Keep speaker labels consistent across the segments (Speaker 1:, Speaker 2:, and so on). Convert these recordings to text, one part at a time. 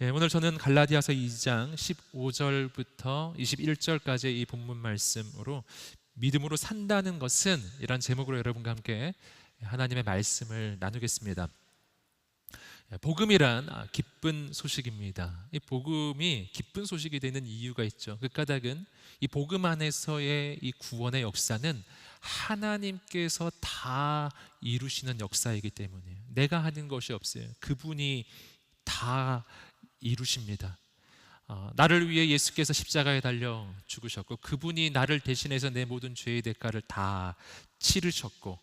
Speaker 1: 오늘 저는 갈라디아서 2장 15절부터 21절까지 이 본문 말씀으로 믿음으로 산다는 것은 이란 제목으로 여러분과 함께 하나님의 말씀을 나누겠습니다. 복음이란 기쁜 소식입니다. 이 복음이 기쁜 소식이 되는 이유가 있죠. 그 까닭은 이 복음 안에서의 이 구원의 역사는 하나님께서 다 이루시는 역사이기 때문이에요. 내가 하는 것이 없어요. 그분이 다 이루십니다. 나를 위해 예수께서 십자가에 달려 죽으셨고, 그분이 나를 대신해서 내 모든 죄의 대가를 다 치르셨고,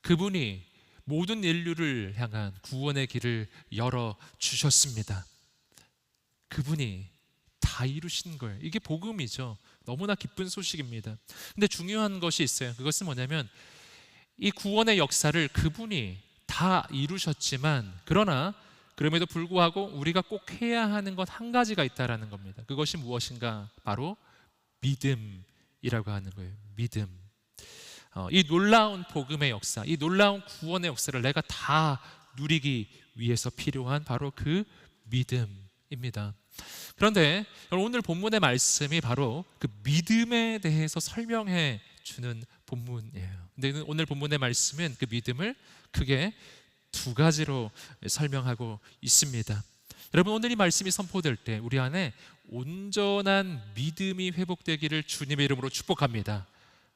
Speaker 1: 그분이 모든 인류를 향한 구원의 길을 열어주셨습니다. 그분이 다 이루신 거예요. 이게 복음이죠. 너무나 기쁜 소식입니다. 근데 중요한 것이 있어요. 그것은 뭐냐면 이 구원의 역사를 그분이 다 이루셨지만, 그러나 그럼에도 불구하고 우리가 꼭 해야 하는 것 한 가지가 있다라는 겁니다. 그것이 무엇인가? 바로 믿음이라고 하는 거예요. 믿음. 이 놀라운 복음의 역사, 이 놀라운 구원의 역사를 내가 다 누리기 위해서 필요한 바로 그 믿음입니다. 그런데 오늘 본문의 말씀이 바로 그 믿음에 대해서 설명해 주는 본문이에요. 근데 오늘 본문의 말씀은 그 믿음을 크게 두 가지로 설명하고 있습니다. 여러분, 오늘 이 말씀이 선포될 때 우리 안에 온전한 믿음이 회복되기를 주님의 이름으로 축복합니다.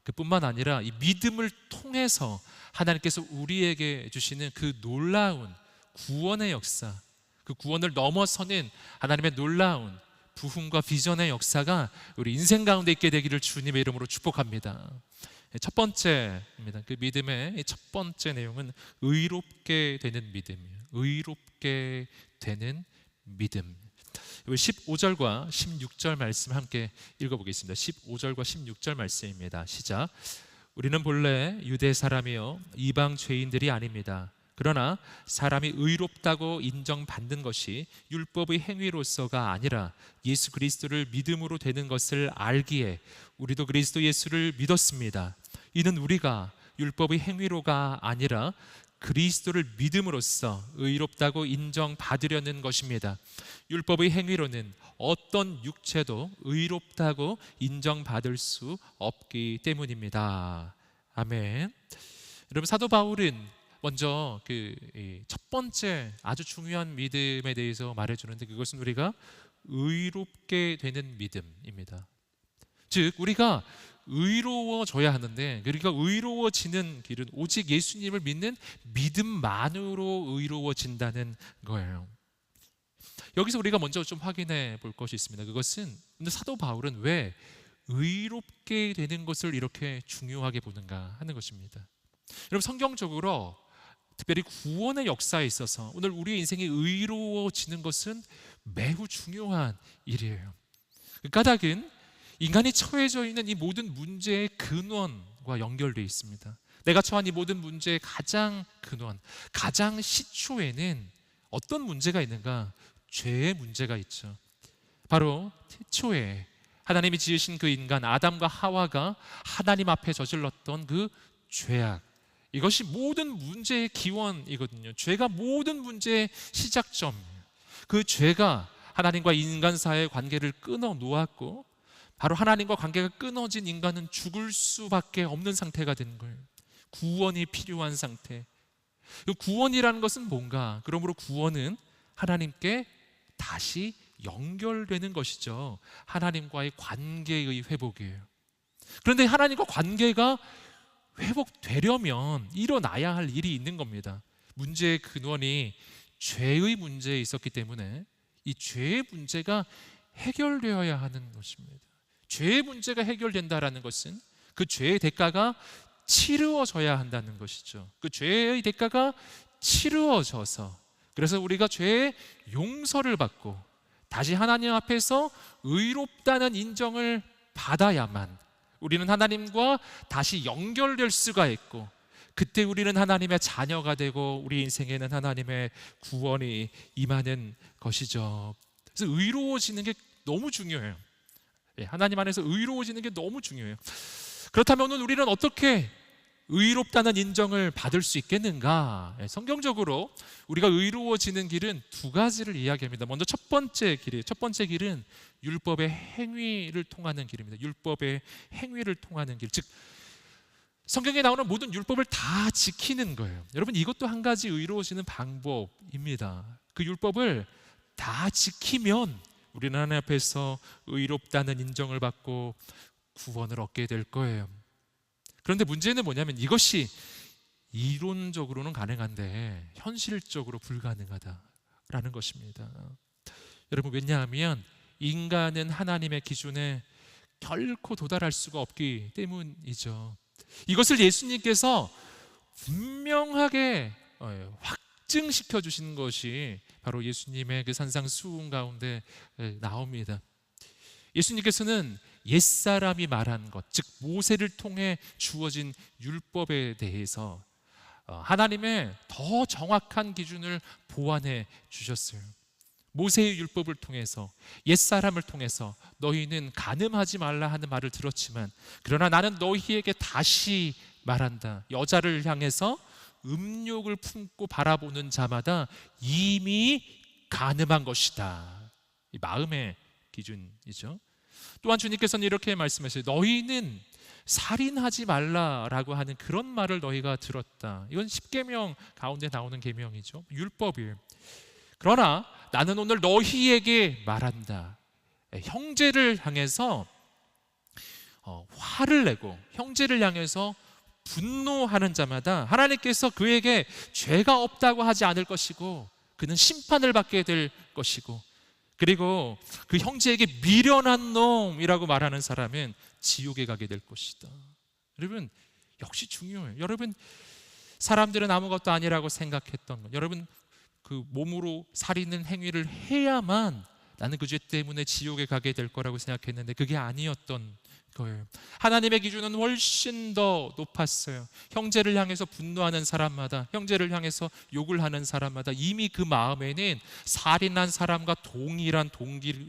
Speaker 1: 그뿐만 아니라 이 믿음을 통해서 하나님께서 우리에게 주시는 그 놀라운 구원의 역사, 그 구원을 넘어서는 하나님의 놀라운 부흥과 비전의 역사가 우리 인생 가운데 있게 되기를 주님의 이름으로 축복합니다. 첫 번째입니다. 그 믿음의 첫 번째 내용은 의롭게 되는 믿음이에요. 의롭게 되는 믿음. 15절과 16절 말씀 함께 읽어보겠습니다. 15절과 16절 말씀입니다. 시작. 우리는 본래 유대 사람이요 이방 죄인들이 아닙니다. 그러나 사람이 의롭다고 인정받는 것이 율법의 행위로서가 아니라 예수 그리스도를 믿음으로 되는 것을 알기에 우리도 그리스도 예수를 믿었습니다. 이는 우리가 율법의 행위로가 아니라 그리스도를 믿음으로써 의롭다고 인정받으려는 것입니다. 율법의 행위로는 어떤 육체도 의롭다고 인정받을 수 없기 때문입니다. 아멘. 여러분, 사도 바울은 먼저 그 첫 번째 아주 중요한 믿음에 대해서 말해주는데, 그것은 우리가 의롭게 되는 믿음입니다. 즉, 우리가 의로워져야 하는데, 우리가 의로워지는 길은 오직 예수님을 믿는 믿음만으로 의로워진다는 거예요. 여기서 우리가 먼저 좀 확인해 볼 것이 있습니다. 그것은 사도 바울은 왜 의롭게 되는 것을 이렇게 중요하게 보는가 하는 것입니다. 여러분, 성경적으로 특별히 구원의 역사에 있어서 오늘 우리의 인생이 의로워지는 것은 매우 중요한 일이에요. 그 까닭은 인간이 처해져 있는 이 모든 문제의 근원과 연결되어 있습니다. 내가 처한 이 모든 문제의 가장 근원, 가장 시초에는 어떤 문제가 있는가? 죄의 문제가 있죠. 바로 태초에 하나님이 지으신 그 인간 아담과 하와가 하나님 앞에 저질렀던 그 죄악, 이것이 모든 문제의 기원이거든요. 죄가 모든 문제의 시작점이에요. 그 죄가 하나님과 인간 사이의 관계를 끊어 놓았고, 바로 하나님과 관계가 끊어진 인간은 죽을 수밖에 없는 상태가 된 거예요. 구원이 필요한 상태. 구원이라는 것은 뭔가? 그러므로 구원은 하나님께 다시 연결되는 것이죠. 하나님과의 관계의 회복이에요. 그런데 하나님과 관계가 회복되려면 일어나야 할 일이 있는 겁니다. 문제의 근원이 죄의 문제에 있었기 때문에 이 죄의 문제가 해결되어야 하는 것입니다. 죄의 문제가 해결된다라는 것은 그 죄의 대가가 치루어져야 한다는 것이죠. 그 죄의 대가가 치루어져서, 그래서 우리가 죄의 용서를 받고 다시 하나님 앞에서 의롭다는 인정을 받아야만 우리는 하나님과 다시 연결될 수가 있고, 그때 우리는 하나님의 자녀가 되고 우리 인생에는 하나님의 구원이 임하는 것이죠. 그래서 의로워지는 게 너무 중요해요. 하나님 안에서 의로워지는 게 너무 중요해요. 그렇다면 오늘 우리는 어떻게 의롭다는 인정을 받을 수 있겠는가? 성경적으로 우리가 의로워지는 길은 두 가지를 이야기합니다. 먼저 첫 번째 길은 율법의 행위를 통하는 길입니다. 율법의 행위를 통하는 길, 즉 성경에 나오는 모든 율법을 다 지키는 거예요. 여러분, 이것도 한 가지 의로워지는 방법입니다. 그 율법을 다 지키면 우리는 하나님 앞에서 의롭다는 인정을 받고 구원을 얻게 될 거예요. 그런데 문제는 뭐냐면 이것이 이론적으로는 가능한데 현실적으로 불가능하다라는 것입니다. 여러분, 왜냐하면 인간은 하나님의 기준에 결코 도달할 수가 없기 때문이죠. 이것을 예수님께서 분명하게 확증시켜 주신 것이 바로 예수님의 그 산상수훈 가운데 나옵니다. 예수님께서는 옛사람이 말한 것, 즉 모세를 통해 주어진 율법에 대해서 하나님의 더 정확한 기준을 보완해 주셨어요. 모세의 율법을 통해서, 옛사람을 통해서 너희는 간음하지 말라 하는 말을 들었지만 그러나 나는 너희에게 다시 말한다. 여자를 향해서 음욕을 품고 바라보는 자마다 이미 간음한 것이다. 이 마음의 기준이죠. 또한 주님께서는 이렇게 말씀하세요. 너희는 살인하지 말라라고 하는 그런 말을 너희가 들었다. 이건 십계명 가운데 나오는 계명이죠. 율법이에요. 그러나 나는 오늘 너희에게 말한다. 형제를 향해서 화를 내고 형제를 향해서 분노하는 자마다 하나님께서 그에게 죄가 없다고 하지 않을 것이고 그는 심판을 받게 될 것이고, 그리고 그 형제에게 미련한 놈이라고 말하는 사람은 지옥에 가게 될 것이다. 여러분, 역시 중요해요. 여러분, 사람들은 아무것도 아니라고 생각했던 것, 여러분 그 몸으로 살인은 행위를 해야만 나는 그 죄 때문에 지옥에 가게 될 거라고 생각했는데 그게 아니었던 거예요. 하나님의 기준은 훨씬 더 높았어요. 형제를 향해서 분노하는 사람마다, 형제를 향해서 욕을 하는 사람마다 이미 그 마음에는 살인한 사람과 동일한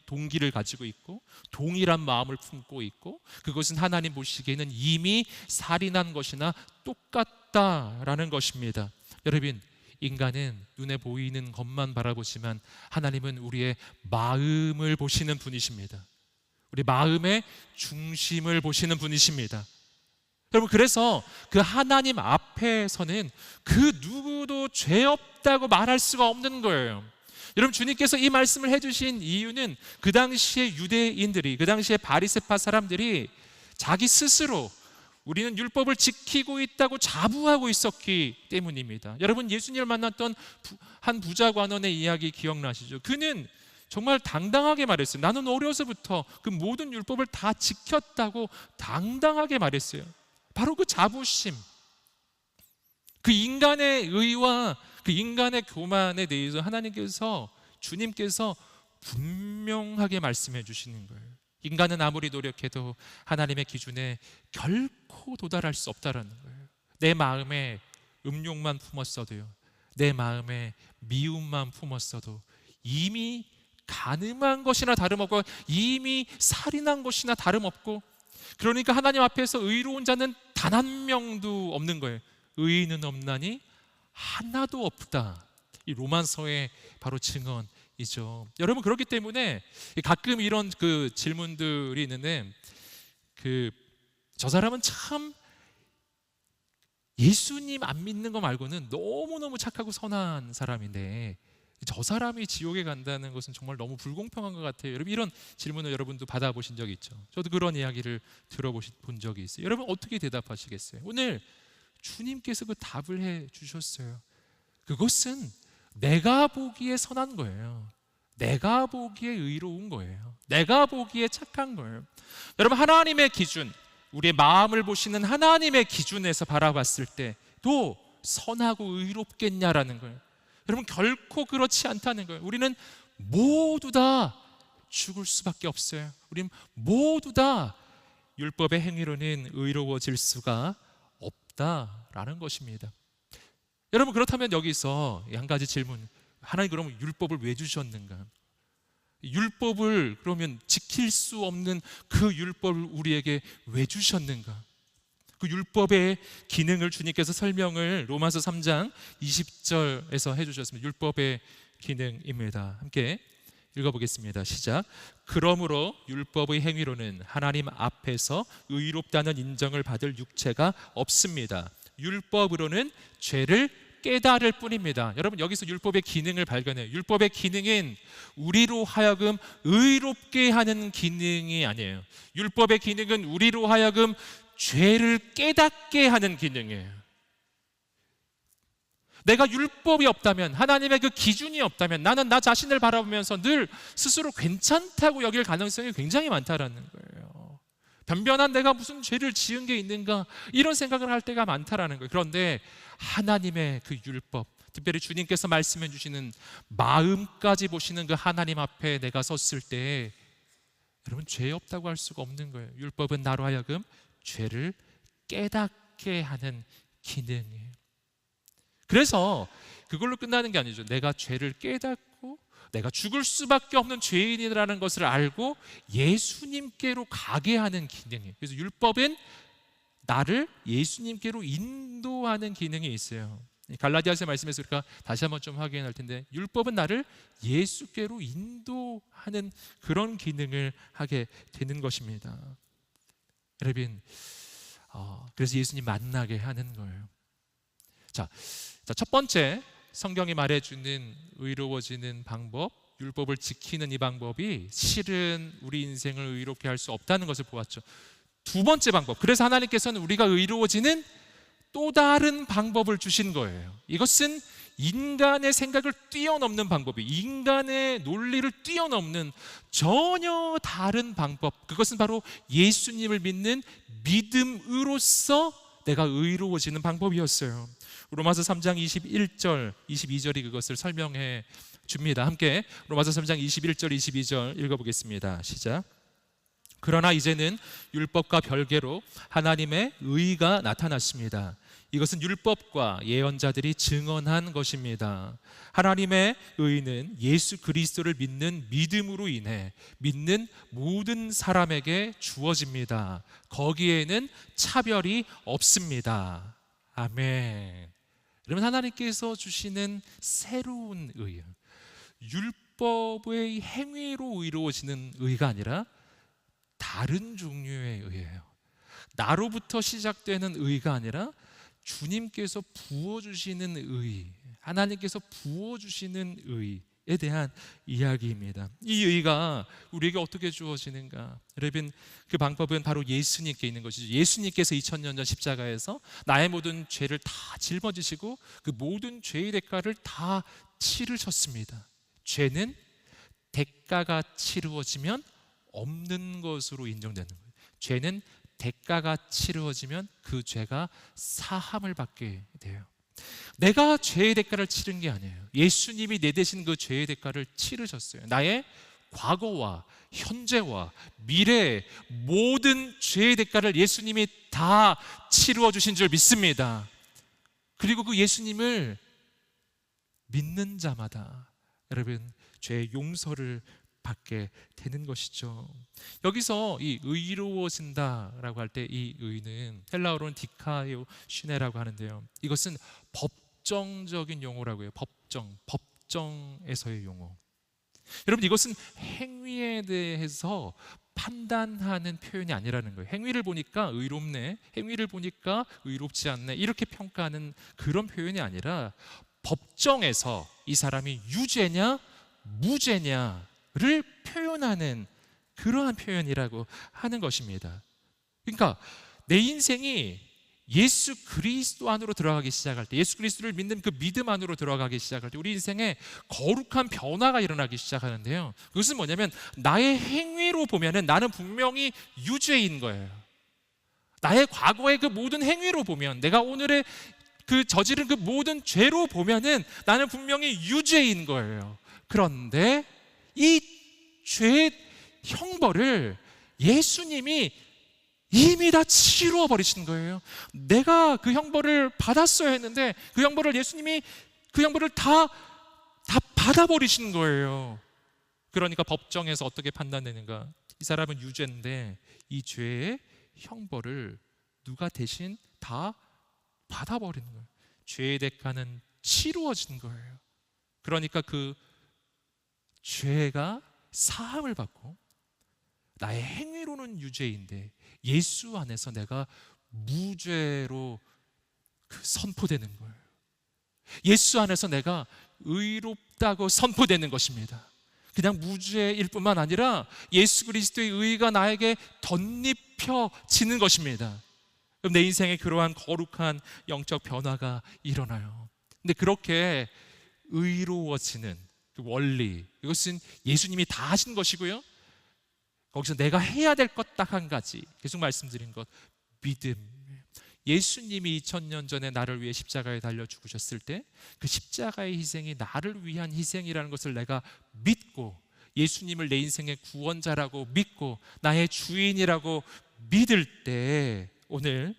Speaker 1: 동기를 가지고 있고 동일한 마음을 품고 있고, 그것은 하나님 보시기에는 이미 살인한 것이나 똑같다라는 것입니다. 여러분, 인간은 눈에 보이는 것만 바라보지만 하나님은 우리의 마음을 보시는 분이십니다. 우리 마음의 중심을 보시는 분이십니다. 여러분, 그래서 그 하나님 앞에서는 그 누구도 죄 없다고 말할 수가 없는 거예요. 여러분, 주님께서 이 말씀을 해주신 이유는 그 당시에 유대인들이, 그 당시에 바리새파 사람들이 자기 스스로 우리는 율법을 지키고 있다고 자부하고 있었기 때문입니다. 여러분, 예수님을 만났던 한 부자 관원의 이야기 기억나시죠? 그는 정말 당당하게 말했어요. 나는 어려서부터 그 모든 율법을 다 지켰다고 당당하게 말했어요. 바로 그 자부심, 그 인간의 의와 그 인간의 교만에 대해서 하나님께서, 주님께서 분명하게 말씀해 주시는 거예요. 인간은 아무리 노력해도 하나님의 기준에 결코 도달할 수 없다라는 거예요. 내 마음에 음욕만 품었어도요, 내 마음에 미움만 품었어도 이미 간음한 것이나 다름없고 이미 살인한 것이나 다름없고, 그러니까 하나님 앞에서 의로운 자는 단 한 명도 없는 거예요. 의인은 없나니 하나도 없다. 이 로마서의 바로 증언이죠. 여러분, 그렇기 때문에 가끔 이런 그 질문들이 있는데, 저 사람은 참 예수님 안 믿는 거 말고는 너무너무 착하고 선한 사람인데 저 사람이 지옥에 간다는 것은 정말 너무 불공평한 것 같아요. 여러분, 이런 질문을 여러분도 받아보신 적이 있죠. 저도 그런 이야기를 들어본 적이 있어요. 여러분, 어떻게 대답하시겠어요? 오늘 주님께서 그 답을 해 주셨어요. 그것은 내가 보기에 선한 거예요. 내가 보기에 의로운 거예요. 내가 보기에 착한 거예요. 여러분, 하나님의 기준, 우리의 마음을 보시는 하나님의 기준에서 바라봤을 때도 선하고 의롭겠냐라는 거예요. 여러분, 결코 그렇지 않다는 거예요. 우리는 모두 다 죽을 수밖에 없어요. 우리는 모두 다 율법의 행위로는 의로워질 수가 없다라는 것입니다. 여러분, 그렇다면 여기서 한 가지 질문, 하나님 그러면 율법을 왜 주셨는가? 율법을 그러면 지킬 수 없는 그 율법을 우리에게 왜 주셨는가? 그 율법의 기능을 주님께서 설명을 로마서 3장 20절에서 해주셨습니다. 율법의 기능입니다. 함께 읽어보겠습니다. 시작. 그러므로 율법의 행위로는 하나님 앞에서 의롭다는 인정을 받을 육체가 없습니다. 율법으로는 죄를 깨달을 뿐입니다. 여러분, 여기서 율법의 기능을 발견해요. 율법의 기능은 우리로 하여금 의롭게 하는 기능이 아니에요. 율법의 기능은 우리로 하여금 죄를 깨닫게 하는 기능이에요. 내가 율법이 없다면, 하나님의 그 기준이 없다면 나는 나 자신을 바라보면서 늘 스스로 괜찮다고 여길 가능성이 굉장히 많다라는 거예요. 변변한 내가 무슨 죄를 지은 게 있는가, 이런 생각을 할 때가 많다라는 거예요. 그런데 하나님의 그 율법, 특별히 주님께서 말씀해 주시는 마음까지 보시는 그 하나님 앞에 내가 섰을 때 여러분, 죄 없다고 할 수가 없는 거예요. 율법은 나로 하여금 죄를 깨닫게 하는 기능이에요. 그래서 그걸로 끝나는 게 아니죠. 내가 죄를 깨닫고 내가 죽을 수밖에 없는 죄인이라는 것을 알고 예수님께로 가게 하는 기능이에요. 그래서 율법은 나를 예수님께로 인도하는 기능이 있어요. 갈라디아서 말씀에서 우리가 다시 한번 좀 확인할 텐데, 율법은 나를 예수께로 인도하는 그런 기능을 하게 되는 것입니다. 여러분, 그래서 예수님 만나게 하는 거예요. 자, 첫 번째, 성경이 말해주는 의로워지는 방법, 율법을 지키는 이 방법이 실은 우리 인생을 의롭게 할 수 없다는 것을 보았죠. 두 번째 방법, 그래서 하나님께서는 우리가 의로워지는 또 다른 방법을 주신 거예요. 이것은 인간의 생각을 뛰어넘는 방법이, 인간의 논리를 뛰어넘는 전혀 다른 방법, 그것은 바로 예수님을 믿는 믿음으로써 내가 의로워지는 방법이었어요. 로마서 3장 21절, 22절이 그것을 설명해 줍니다. 함께 로마서 3장 21절, 22절 읽어보겠습니다. 시작. 그러나 이제는 율법과 별개로 하나님의 의가 나타났습니다. 이것은 율법과 예언자들이 증언한 것입니다. 하나님의 의는 예수 그리스도를 믿는 믿음으로 인해 믿는 모든 사람에게 주어집니다. 거기에는 차별이 없습니다. 아멘. 여러분, 하나님께서 주시는 새로운 의, 율법의 행위로 의로워지는 의가 아니라 다른 종류의 의예요. 나로부터 시작되는 의가 아니라 주님께서 부어주시는 의, 하나님께서 부어주시는 의에 대한 이야기입니다. 이 의가 우리에게 어떻게 주어지는가? 여러분, 그 방법은 바로 예수님께 있는 것이죠. 예수님께서 2000년 전 십자가에서 나의 모든 죄를 다 짊어지시고 그 모든 죄의 대가를 다 치르셨습니다. 죄는 대가가 치루어지면 없는 것으로 인정되는 거예요. 죄는 대가가 치루어지면 그 죄가 사함을 받게 돼요. 내가 죄의 대가를 치른 게 아니에요. 예수님이 내 대신 그 죄의 대가를 치르셨어요. 나의 과거와 현재와 미래의 모든 죄의 대가를 예수님이 다 치루어 주신 줄 믿습니다. 그리고 그 예수님을 믿는 자마다 여러분, 죄의 용서를 받게 되는 것이죠. 여기서 이 의로워진다라고 할 때 이 의는 헬라어로는 디카요 시네라고 하는데요. 이것은 법정적인 용어라고 해요. 법정에서의 용어. 여러분, 이것은 행위에 대해서 판단하는 표현이 아니라는 거예요. 행위를 보니까 의롭네, 행위를 보니까 의롭지 않네, 이렇게 평가하는 그런 표현이 아니라 법정에서 이 사람이 유죄냐 무죄냐를 표현하는 그러한 표현이라고 하는 것입니다. 그러니까 내 인생이 예수 그리스도 안으로 들어가기 시작할 때, 예수 그리스도를 믿는 그 믿음 안으로 들어가기 시작할 때 우리 인생에 거룩한 변화가 일어나기 시작하는데요. 그것은 뭐냐면 나의 행위로 보면은 나는 분명히 유죄인 거예요. 나의 과거의 그 모든 행위로 보면, 내가 오늘의 그 저지른 그 모든 죄로 보면은 나는 분명히 유죄인 거예요. 그런데 이 죄의 형벌을 예수님이 이미 다 치루어 버리신 거예요. 내가 그 형벌을 받았어야 했는데 그 형벌을 예수님이 그 형벌을 다 받아버리신 거예요. 그러니까 법정에서 어떻게 판단되는가? 이 사람은 유죄인데 이 죄의 형벌을 누가 대신 다 받아버리는 거예요. 죄의 대가는 치루어진 거예요. 그러니까 그 죄가 사함을 받고 나의 행위로는 유죄인데 예수 안에서 내가 무죄로 선포되는 거예요. 예수 안에서 내가 의롭다고 선포되는 것입니다. 그냥 무죄일 뿐만 아니라 예수 그리스도의 의가 나에게 덧입혀지는 것입니다. 그럼 내 인생에 그러한 거룩한 영적 변화가 일어나요. 근데 그렇게 의로워지는 그 원리, 이것은 예수님이 다 하신 것이고요, 거기서 내가 해야 될 것 딱 한 가지, 계속 말씀드린 것, 믿음. 예수님이 2000년 전에 나를 위해 십자가에 달려 죽으셨을 때 그 십자가의 희생이 나를 위한 희생이라는 것을 내가 믿고, 예수님을 내 인생의 구원자라고 믿고 나의 주인이라고 믿을 때, 오늘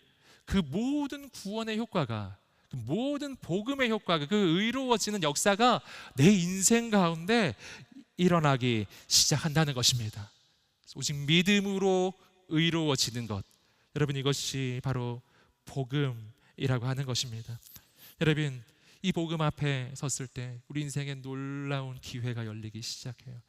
Speaker 1: 그 모든 구원의 효과가, 그 모든 복음의 효과가, 그 의로워지는 역사가 내 인생 가운데 일어나기 시작한다는 것입니다. 오직 믿음으로 의로워지는 것, 여러분, 이것이 바로 복음이라고 하는 것입니다. 여러분, 이 복음 앞에 섰을 때 우리 인생에 놀라운 기회가 열리기 시작해요.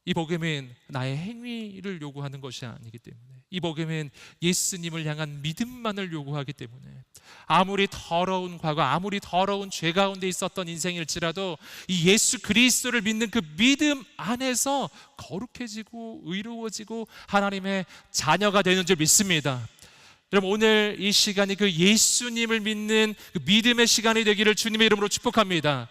Speaker 1: 이 복음은 나의 행위를 요구하는 것이 아니기 때문에, 이 복음은 예수님을 향한 믿음만을 요구하기 때문에, 아무리 더러운 과거, 아무리 더러운 죄 가운데 있었던 인생일지라도 이 예수 그리스도를 믿는 그 믿음 안에서 거룩해지고 의로워지고 하나님의 자녀가 되는 줄 믿습니다. 여러분, 오늘 이 시간이 그 예수님을 믿는 그 믿음의 시간이 되기를 주님의 이름으로 축복합니다.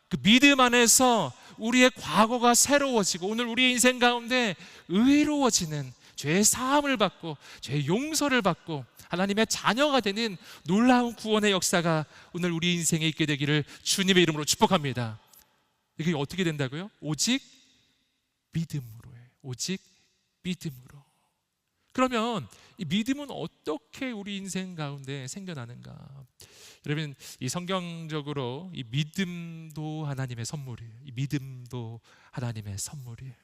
Speaker 1: 그 믿음 안에서 우리의 과거가 새로워지고 오늘 우리의 인생 가운데 의로워지는, 죄의 사함을 받고 죄의 용서를 받고 하나님의 자녀가 되는 놀라운 구원의 역사가 오늘 우리 인생에 있게 되기를 주님의 이름으로 축복합니다. 이게 어떻게 된다고요? 오직 믿음으로예요. 오직 믿음으로. 그러면 이 믿음은 어떻게 우리 인생 가운데 생겨나는가? 여러분, 이 성경적으로 이 믿음도 하나님의 선물이에요. 이 믿음도 하나님의 선물이에요.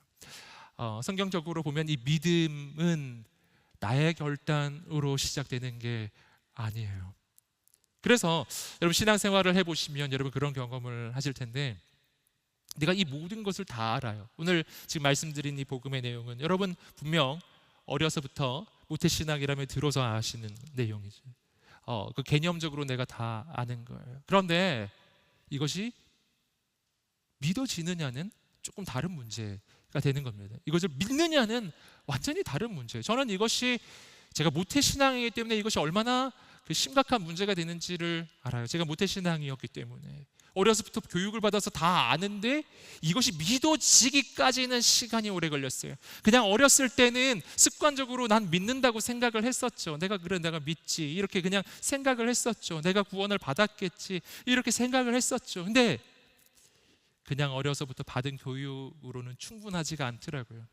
Speaker 1: 성경적으로 보면 이 믿음은 나의 결단으로 시작되는 게 아니에요. 그래서 여러분, 신앙생활을 해보시면 여러분 그런 경험을 하실 텐데, 내가 이 모든 것을 다 알아요. 오늘 지금 말씀드린 이 복음의 내용은 여러분 분명 어려서부터 모태신앙이라면 들어서 아시는 내용이죠. 그 개념적으로 내가 다 아는 거예요. 그런데 이것이 믿어지느냐는 조금 다른 문제가 되는 겁니다. 이것을 믿느냐는 완전히 다른 문제예요. 저는 이것이, 제가 모태신앙이기 때문에 이것이 얼마나 그 심각한 문제가 되는지를 알아요. 제가 모태신앙이었기 때문에 어려서부터 교육을 받아서 다 아는데 이것이 믿어지기까지는 시간이 오래 걸렸어요. 그냥 어렸을 때는 습관적으로 난 믿는다고 생각을 했었죠. 내가 믿지, 이렇게 그냥 생각을 했었죠. 내가 구원을 받았겠지, 이렇게 생각을 했었죠. 근데 그냥 어려서부터 받은 교육으로는 충분하지가 않더라고요.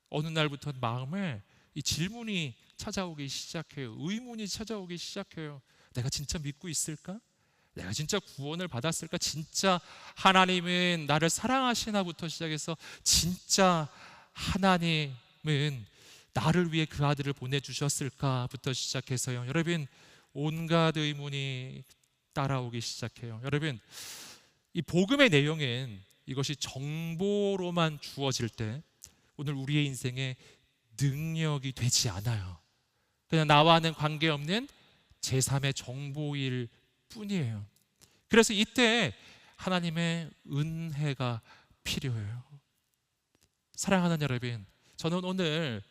Speaker 1: 어느 날부터 마음에 이 질문이 찾아오기 시작해요. 의문이 찾아오기 시작해요. 내가 진짜 믿고 있을까? 내가 진짜 구원을 받았을까? 진짜 하나님은 나를 사랑하시나부터 시작해서 진짜 하나님은 나를 위해 그 아들을 보내주셨을까부터 시작해서요, 여러분, 온갖 의문이 따라오기 시작해요. 여러분, 이 복음의 내용은 이것이 정보로만 주어질 때 오늘 우리의 인생에 능력이 되지 않아요. 그냥 나와는 관계없는 제3의 정보일 뿐이에요. 그래서 이때 하나님의 은혜가 필요해요. 사랑하는 여러분, 저는 오늘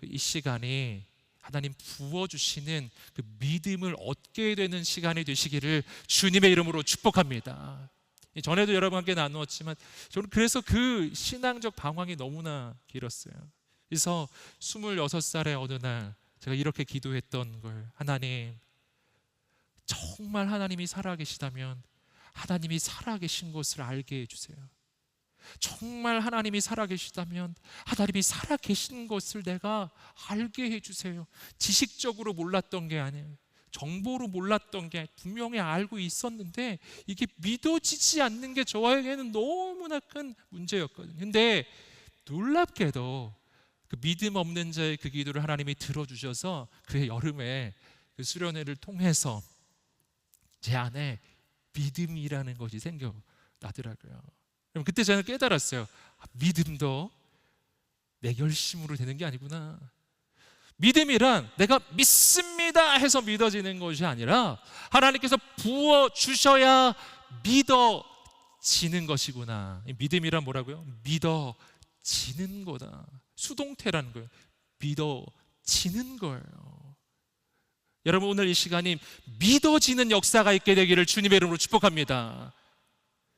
Speaker 1: 이 시간이 하나님 부어주시는 그 믿음을 얻게 되는 시간이 되시기를 주님의 이름으로 축복합니다. 전에도 여러분과 함께 나누었지만 저는 그래서 그 신앙적 방황이 너무나 길었어요. 그래서 26살의 어느 날 제가 이렇게 기도했던 걸, 하나님, 정말 하나님이 살아계시다면 하나님이 살아계신 것을 알게 해주세요. 정말 하나님이 살아계시다면 하나님이 살아계신 것을 내가 알게 해주세요. 지식적으로 몰랐던 게 아니에요. 정보로 몰랐던 게 분명히 알고 있었는데 이게 믿어지지 않는 게 저에게는 너무나 큰 문제였거든요. 근데 놀랍게도 그 믿음 없는 자의 그 기도를 하나님이 들어주셔서 그의 여름에 그 수련회를 통해서 제 안에 믿음이라는 것이 생겨나더라고요. 그럼 그때 저는 깨달았어요. 믿음도 내 결심으로 되는 게 아니구나. 믿음이란 내가 믿습니다 해서 믿어지는 것이 아니라 하나님께서 부어주셔야 믿어지는 것이구나. 믿음이란 뭐라고요? 믿어지는 거다. 수동태라는 거예요. 믿어지는 거예요. 여러분, 오늘 이 시간이 믿어지는 역사가 있게 되기를 주님의 이름으로 축복합니다.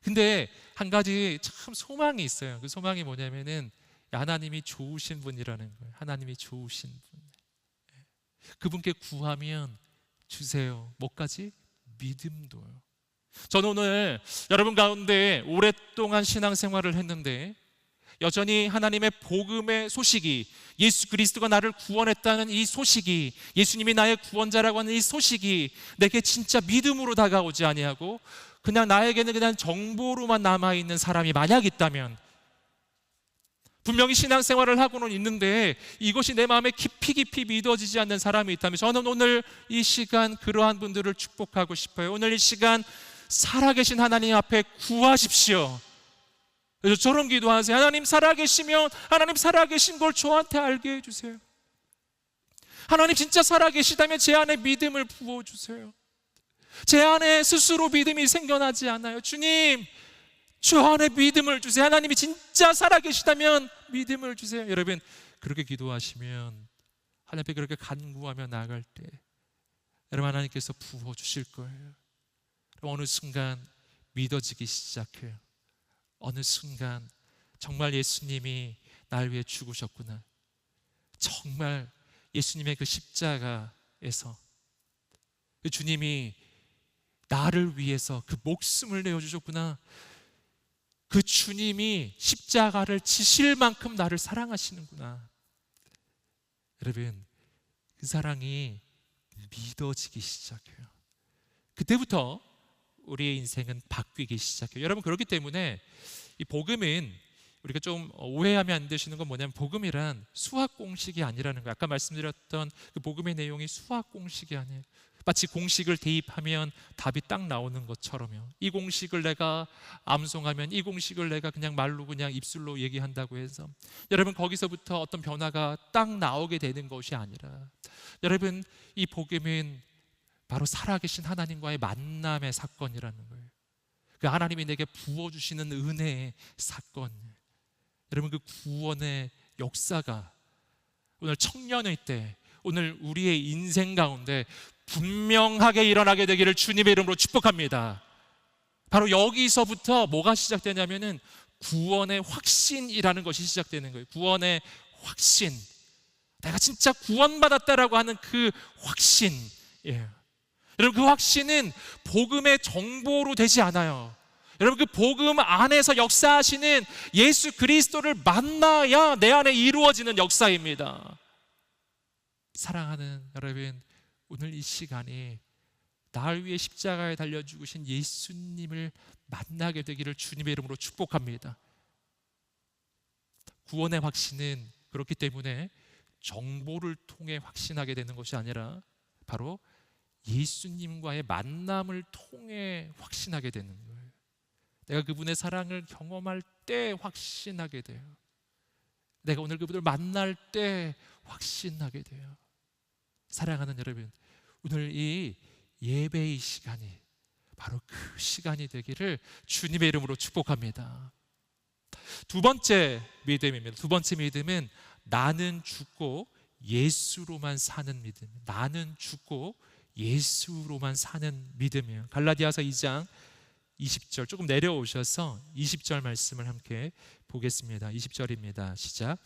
Speaker 1: 근데 한 가지 참 소망이 있어요. 그 소망이 뭐냐면은 하나님이 좋으신 분이라는 거예요. 하나님이 좋으신 분. 그분께 구하면 주세요. 뭐까지? 믿음도요. 저는 오늘 여러분 가운데 오랫동안 신앙생활을 했는데 여전히 하나님의 복음의 소식이, 예수 그리스도가 나를 구원했다는 이 소식이, 예수님이 나의 구원자라고 하는 이 소식이 내게 진짜 믿음으로 다가오지 아니하고 그냥 나에게는 그냥 정보로만 남아있는 사람이 만약 있다면, 분명히 신앙생활을 하고는 있는데 이것이 내 마음에 깊이 믿어지지 않는 사람이 있다면, 저는 오늘 이 시간 그러한 분들을 축복하고 싶어요. 오늘 이 시간 살아계신 하나님 앞에 구하십시오. 그래서 저런 기도하세요. 하나님 살아계시면 하나님 살아계신 걸 저한테 알게 해주세요. 하나님 진짜 살아계시다면 제 안에 믿음을 부어주세요. 제 안에 스스로 믿음이 생겨나지 않아요. 주님, 저 안에 믿음을 주세요. 하나님이 진짜 살아계시다면 믿음을 주세요. 여러분, 그렇게 기도하시면, 하나님 앞에 그렇게 간구하며 나아갈 때 여러분, 하나님께서 부어주실 거예요. 어느 순간 믿어지기 시작해요. 어느 순간 정말 예수님이 날 위해 죽으셨구나, 정말 예수님의 그 십자가에서 그 주님이 나를 위해서 그 목숨을 내어주셨구나, 그 주님이 십자가를 지실 만큼 나를 사랑하시는구나. 여러분, 그 사랑이 믿어지기 시작해요. 그때부터 우리의 인생은 바뀌기 시작해요. 여러분, 그렇기 때문에 이 복음은 우리가 좀 오해하면 안 되시는 건 뭐냐면, 복음이란 수학 공식이 아니라는 거예요. 아까 말씀드렸던 그 복음의 내용이 수학 공식이 아니에요. 마치 공식을 대입하면 답이 딱 나오는 것처럼요. 이 공식을 내가 암송하면, 이 공식을 내가 그냥 말로 그냥 입술로 얘기한다고 해서 여러분 거기서부터 어떤 변화가 딱 나오게 되는 것이 아니라, 여러분, 이 복음은 바로 살아계신 하나님과의 만남의 사건이라는 거예요. 그 하나님이 내게 부어주시는 은혜의 사건. 여러분, 그 구원의 역사가 오늘 청년의 때, 오늘 우리의 인생 가운데 분명하게 일어나게 되기를 주님의 이름으로 축복합니다. 바로 여기서부터 뭐가 시작되냐면은 구원의 확신이라는 것이 시작되는 거예요. 구원의 확신. 내가 진짜 구원받았다라고 하는 그 확신. 예. 여러분, 그 확신은 복음의 정보로 되지 않아요. 여러분, 그 복음 안에서 역사하시는 예수 그리스도를 만나야 내 안에 이루어지는 역사입니다. 사랑하는 여러분, 오늘 이 시간이 날 위해 십자가에 달려 죽으신 예수님을 만나게 되기를 주님의 이름으로 축복합니다. 구원의 확신은 그렇기 때문에 정보를 통해 확신하게 되는 것이 아니라 바로 예수님과의 만남을 통해 확신하게 되는 거예요. 내가 그분의 사랑을 경험할 때 확신하게 돼요. 내가 오늘 그분을 만날 때 확신하게 돼요. 사랑하는 여러분, 오늘 이 예배의 시간이 바로 그 시간이 되기를 주님의 이름으로 축복합니다. 두 번째 믿음입니다. 두 번째 믿음은 나는 죽고 예수로만 사는 믿음. 나는 죽고 예수로만 사는 믿음이에요. 갈라디아서 2장 20절, 조금 내려오셔서 20절 말씀을 함께 보겠습니다. 20절입니다. 시작.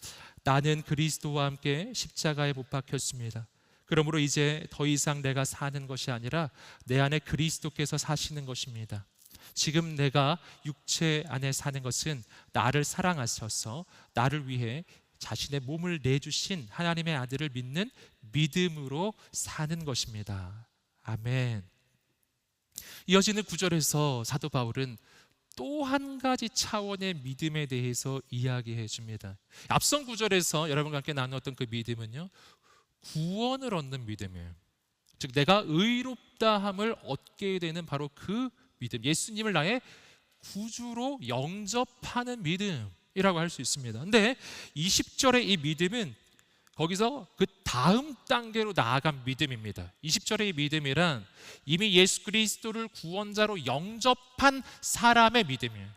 Speaker 1: 나는 그리스도와 함께 십자가에 못 박혔습니다. 그러므로 이제 더 이상 내가 사는 것이 아니라 내 안에 그리스도께서 사시는 것입니다. 지금 내가 육체 안에 사는 것은 나를 사랑하셔서 나를 위해 자신의 몸을 내주신 하나님의 아들을 믿는 믿음으로 사는 것입니다. 아멘. 이어지는 구절에서 사도 바울은 또 한 가지 차원의 믿음에 대해서 이야기해 줍니다. 앞선 구절에서 여러분과 함께 나누었던 그 믿음은요, 구원을 얻는 믿음이에요. 즉 내가 의롭다함을 얻게 되는 바로 그 믿음, 예수님을 나의 구주로 영접하는 믿음이라고 할 수 있습니다. 근데 20절의 이 믿음은 거기서 그 다음 단계로 나아간 믿음입니다. 20절의 이 믿음이란 이미 예수 그리스도를 구원자로 영접한 사람의 믿음이에요.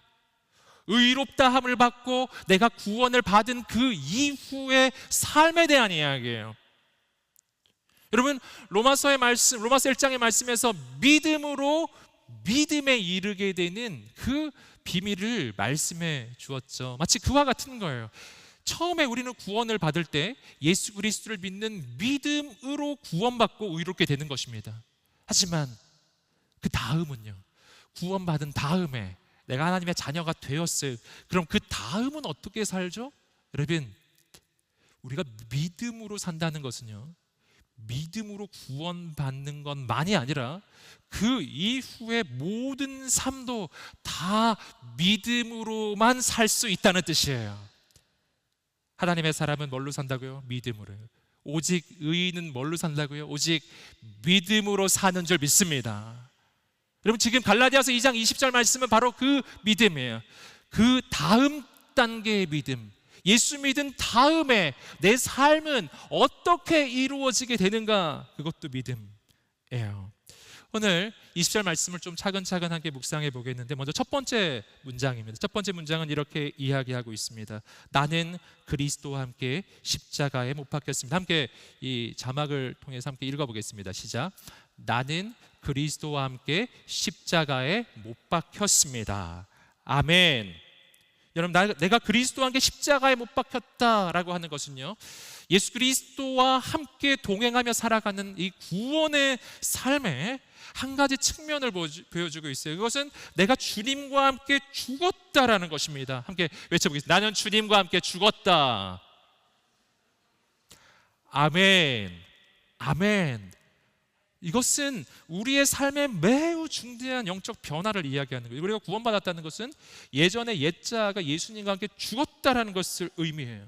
Speaker 1: 의롭다함을 받고 내가 구원을 받은 그 이후의 삶에 대한 이야기예요. 여러분, 로마서 1장의 말씀에서 믿음으로 믿음에 이르게 되는 그 비밀을 말씀해 주었죠. 마치 그와 같은 거예요. 처음에 우리는 구원을 받을 때 예수 그리스도를 믿는 믿음으로 구원받고 의롭게 되는 것입니다. 하지만 그 다음은요, 구원받은 다음에 내가 하나님의 자녀가 되었어요. 그럼 그 다음은 어떻게 살죠? 여러분, 우리가 믿음으로 산다는 것은요, 믿음으로 구원받는 것만이 아니라 그 이후의 모든 삶도 다 믿음으로만 살 수 있다는 뜻이에요. 하나님의 사람은 뭘로 산다고요? 믿음으로요. 오직 의인은 뭘로 산다고요? 오직 믿음으로 사는 줄 믿습니다. 여러분, 지금 갈라디아서 2장 20절 말씀은 바로 그 믿음이에요. 그 다음 단계의 믿음, 예수 믿은 다음에 내 삶은 어떻게 이루어지게 되는가, 그것도 믿음이에요. 오늘 20절 말씀을 좀 차근차근 함께 묵상해 보겠는데, 먼저 첫 번째 문장입니다. 첫 번째 문장은 이렇게 이야기하고 있습니다. 나는 그리스도와 함께 십자가에 못 박혔습니다. 함께 이 자막을 통해서 함께 읽어보겠습니다. 시작. 나는 그리스도와 함께 십자가에 못 박혔습니다. 아멘. 여러분, 내가 그리스도와 함께 십자가에 못 박혔다라고 하는 것은요, 예수 그리스도와 함께 동행하며 살아가는 이 구원의 삶에 한 가지 측면을 보여주고 있어요. 그것은 내가 주님과 함께 죽었다라는 것입니다. 함께 외쳐보겠습니다. 나는 주님과 함께 죽었다. 아멘. 아멘. 이것은 우리의 삶에 매우 중대한 영적 변화를 이야기하는 거예요. 우리가 구원받았다는 것은 예전에 옛자가 예수님과 함께 죽었다라는 것을 의미해요.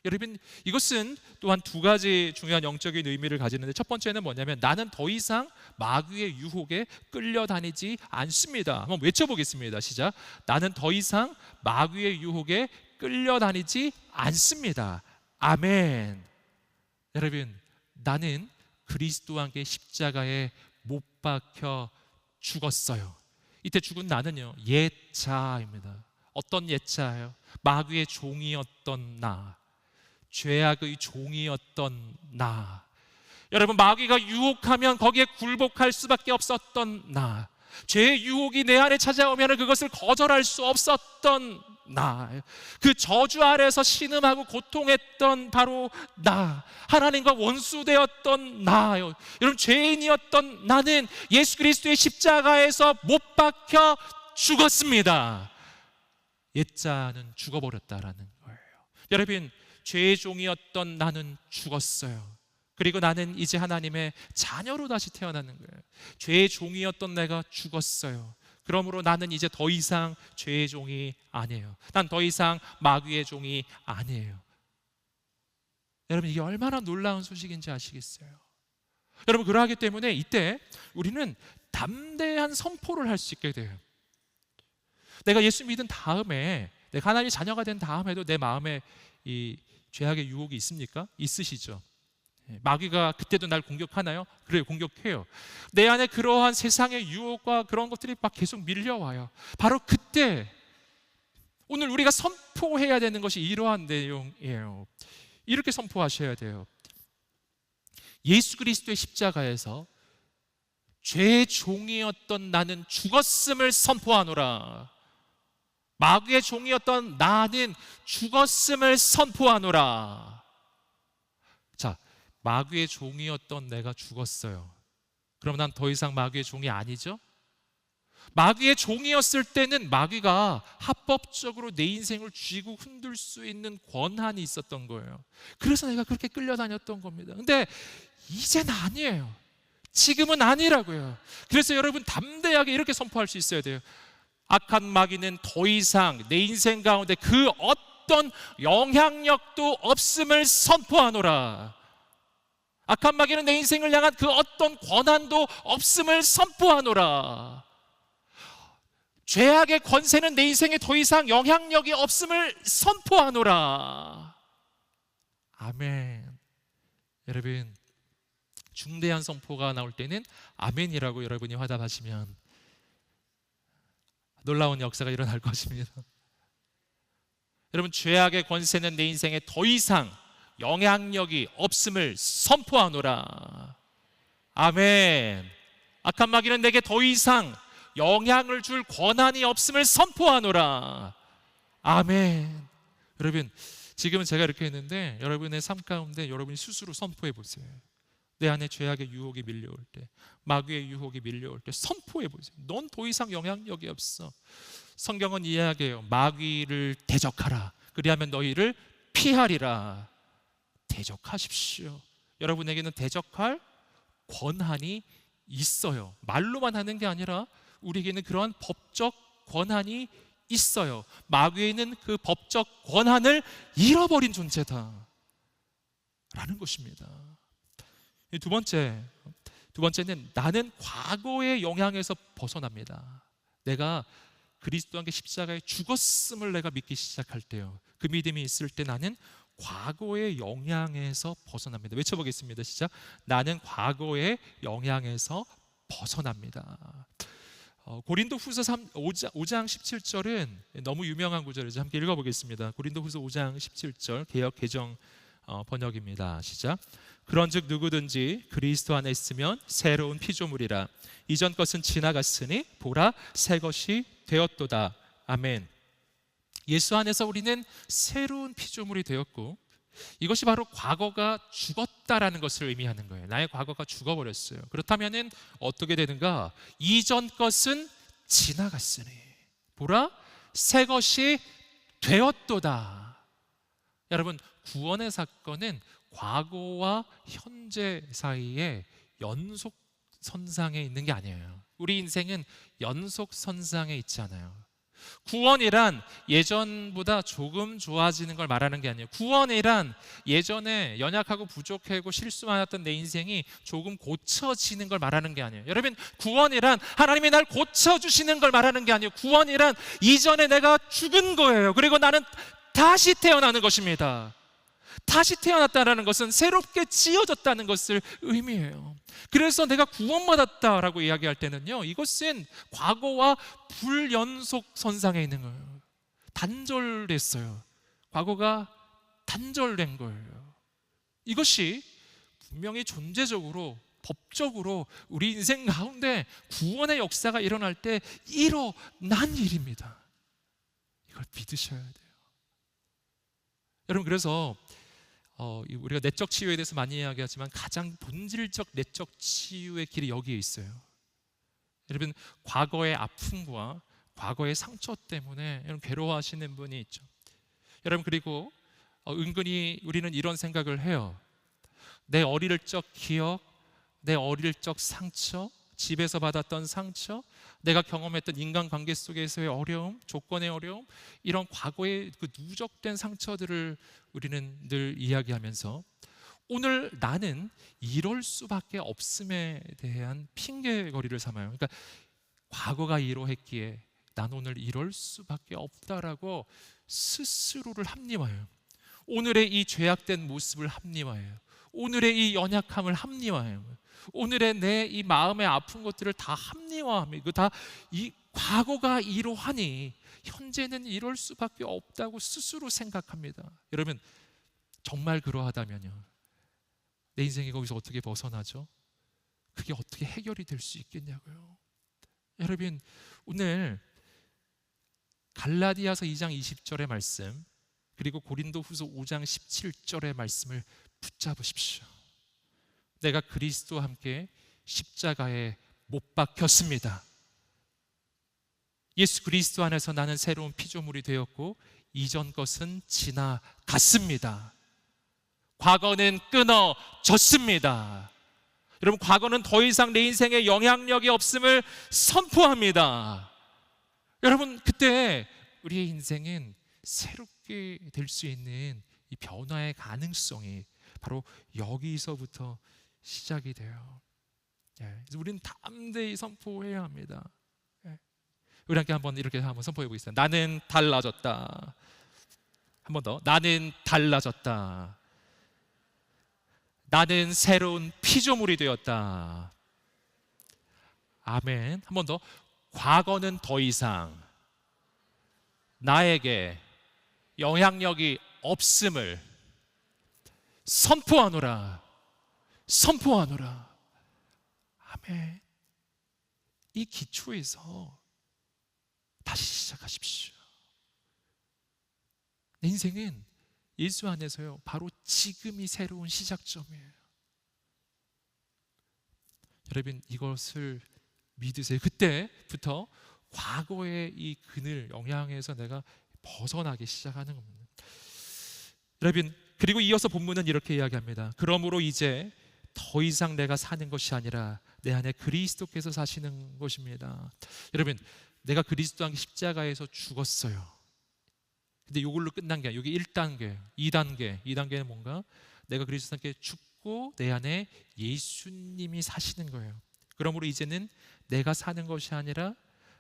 Speaker 1: 여러분, 이것은 또한 두 가지 중요한 영적인 의미를 가지는데, 첫 번째는 뭐냐면 나는 더 이상 마귀의 유혹에 끌려다니지 않습니다. 한번 외쳐보겠습니다. 시작. 나는 더 이상 마귀의 유혹에 끌려다니지 않습니다. 아멘. 여러분, 나는 그리스도와 함께 십자가에 못 박혀 죽었어요. 이때 죽은 나는요, 옛자입니다. 어떤 옛자예요? 마귀의 종이었던 나, 죄악의 종이었던 나. 여러분, 마귀가 유혹하면 거기에 굴복할 수밖에 없었던 나, 죄의 유혹이 내 안에 찾아오면 그것을 거절할 수 없었던 나, 그 저주 아래에서 신음하고 고통했던 바로 나, 하나님과 원수되었던 나요. 여러분, 죄인이었던 나는 예수 그리스도의 십자가에서 못 박혀 죽었습니다. 옛자는 죽어버렸다라는 거예요. 여러분, 죄의 종이었던 나는 죽었어요. 그리고 나는 이제 하나님의 자녀로 다시 태어나는 거예요. 죄의 종이었던 내가 죽었어요. 그러므로 나는 이제 더 이상 죄의 종이 아니에요. 난 더 이상 마귀의 종이 아니에요. 여러분, 이게 얼마나 놀라운 소식인지 아시겠어요? 여러분, 그러하기 때문에 이때 우리는 담대한 선포를 할 수 있게 돼요. 내가 예수 믿은 다음에, 내가 하나님의 자녀가 된 다음에도 내 마음에 이 죄악의 유혹이 있습니까? 있으시죠? 마귀가 그때도 날 공격하나요? 그래요, 공격해요. 내 안에 그러한 세상의 유혹과 그런 것들이 막 계속 밀려와요. 바로 그때 오늘 우리가 선포해야 되는 것이 이러한 내용이에요. 이렇게 선포하셔야 돼요. 예수 그리스도의 십자가에서 죄의 종이었던 나는 죽었음을 선포하노라. 마귀의 종이었던 나는 죽었음을 선포하노라. 자, 마귀의 종이었던 내가 죽었어요. 그럼 난 더 이상 마귀의 종이 아니죠? 마귀의 종이었을 때는 마귀가 합법적으로 내 인생을 쥐고 흔들 수 있는 권한이 있었던 거예요. 그래서 내가 그렇게 끌려다녔던 겁니다. 근데 이제는 아니에요. 지금은 아니라고요. 그래서 여러분, 담대하게 이렇게 선포할 수 있어야 돼요. 악한 마귀는 더 이상 내 인생 가운데 그 어떤 영향력도 없음을 선포하노라. 악한 마귀는 내 인생을 향한 그 어떤 권한도 없음을 선포하노라. 죄악의 권세는 내 인생에 더 이상 영향력이 없음을 선포하노라. 아멘. 여러분, 중대한 선포가 나올 때는 아멘이라고 여러분이 화답하시면 놀라운 역사가 일어날 것입니다. 여러분, 죄악의 권세는 내 인생에 더 이상 영향력이 없음을 선포하노라. 아멘. 악한 마귀는 내게 더 이상 영향을 줄 권한이 없음을 선포하노라. 아멘. 여러분, 지금은 제가 이렇게 했는데 여러분의 삶 가운데 여러분이 스스로 선포해 보세요. 내 안에 죄악의 유혹이 밀려올 때, 마귀의 유혹이 밀려올 때 선포해 보세요. 넌 더 이상 영향력이 없어. 성경은 이야기해요. 마귀를 대적하라. 그리하면 너희를 피하리라. 대적하십시오. 여러분에게는 대적할 권한이 있어요. 말로만 하는 게 아니라 우리에게는 그러한 법적 권한이 있어요. 마귀에는 그 법적 권한을 잃어버린 존재다 라는 것입니다. 두 번째는 나는 과거의 영향에서 벗어납니다. 내가 그리스도와 함께 십자가에 죽었음을 내가 믿기 시작할 때요, 그 믿음이 있을 때 나는 과거의 영향에서 벗어납니다. 외쳐보겠습니다. 시작. 나는 과거의 영향에서 벗어납니다. 고린도후서 5장 17절은 너무 유명한 구절이죠. 함께 읽어보겠습니다. 고린도후서 5장 17절 개역 개정 번역입니다. 시작. 그런즉 누구든지 그리스도 안에 있으면 새로운 피조물이라. 이전 것은 지나갔으니 보라 새 것이 되었도다. 아멘. 예수 안에서 우리는 새로운 피조물이 되었고, 이것이 바로 과거가 죽었다라는 것을 의미하는 거예요. 나의 과거가 죽어버렸어요. 그렇다면 어떻게 되는가? 이전 것은 지나갔으니 보라 새 것이 되었도다. 여러분, 구원의 사건은 과거와 현재 사이에 연속선상에 있는 게 아니에요. 우리 인생은 연속선상에 있지 않아요. 구원이란 예전보다 조금 좋아지는 걸 말하는 게 아니에요. 구원이란 예전에 연약하고 부족하고 실수 많았던 내 인생이 조금 고쳐지는 걸 말하는 게 아니에요. 여러분, 구원이란 하나님이 날 고쳐주시는 걸 말하는 게 아니에요. 구원이란 이전에 내가 죽은 거예요. 그리고 나는 다시 태어나는 것입니다. 다시 태어났다는 것은 새롭게 지어졌다는 것을 의미해요. 그래서 내가 구원받았다라고 이야기할 때는요, 이것은 과거와 불연속선상에 있는 거예요. 단절됐어요. 과거가 단절된 거예요. 이것이 분명히 존재적으로 법적으로 우리 인생 가운데 구원의 역사가 일어날 때 일어난 일입니다. 이걸 믿으셔야 돼요. 여러분, 그래서 우리가 내적 치유에 대해서 많이 이야기하지만 가장 본질적 내적 치유의 길이 여기에 있어요. 여러분, 과거의 아픔과 과거의 상처 때문에 여러분 괴로워하시는 분이 있죠. 여러분, 그리고 은근히 우리는 이런 생각을 해요. 내 어릴 적 기억, 내 어릴 적 상처, 집에서 받았던 상처, 내가 경험했던 인간관계 속에서의 어려움, 조건의 어려움, 이런 과거의 그 누적된 상처들을 우리는 늘 이야기하면서 오늘 나는 이럴 수밖에 없음에 대한 핑계거리를 삼아요. 그러니까 과거가 이러했기에 난 오늘 이럴 수밖에 없다라고 스스로를 합리화해요. 오늘의 이 죄악된 모습을 합리화해요. 오늘의 이 연약함을 합리화해요. 오늘의 내 이 마음의 아픈 것들을 다 합리화하며 이거 다 이 과거가 이러하니 현재는 이럴 수밖에 없다고 스스로 생각합니다. 여러분, 정말 그러하다면요, 내 인생이 거기서 어떻게 벗어나죠? 그게 어떻게 해결이 될 수 있겠냐고요. 여러분, 오늘 갈라디아서 2장 20절의 말씀 그리고 고린도후서 5장 17절의 말씀을 붙잡으십시오. 내가 그리스도와 함께 십자가에 못 박혔습니다. 예수 그리스도 안에서 나는 새로운 피조물이 되었고 이전 것은 지나갔습니다. 과거는 끊어졌습니다. 여러분, 과거는 더 이상 내 인생에 영향력이 없음을 선포합니다. 여러분, 그때 우리의 인생은 새롭게 될 수 있는 이 변화의 가능성이 바로 여기서부터 시작이 돼요. 그래서 우리는 담대히 선포해야 합니다. 우리 함께 한번 이렇게 한번 선포해 보겠습니다. 나는 달라졌다. 한 번 더. 나는 달라졌다. 나는 새로운 피조물이 되었다. 아멘. 한 번 더. 과거는 더 이상 나에게 영향력이 없음을 선포하노라. 선포하노라. 아멘. 이 기초에서 다시 시작하십시오. 내 인생은 예수 안에서요, 바로 지금이 새로운 시작점이에요. 여러분, 이것을 믿으세요. 그때부터 과거의 이 그늘 영향에서 내가 벗어나기 시작하는 겁니다. 여러분, 그리고 이어서 본문은 이렇게 이야기합니다. 그러므로 이제 더 이상 내가 사는 것이 아니라 내 안에 그리스도께서 사시는 것입니다. 여러분, 내가 그리스도와 함께 십자가에서 죽었어요. 근데 이걸로 끝난 게 아니에요. 여기 1단계, 2단계는 뭔가? 내가 그리스도와 함께 죽고 내 안에 예수님이 사시는 거예요. 그러므로 이제는 내가 사는 것이 아니라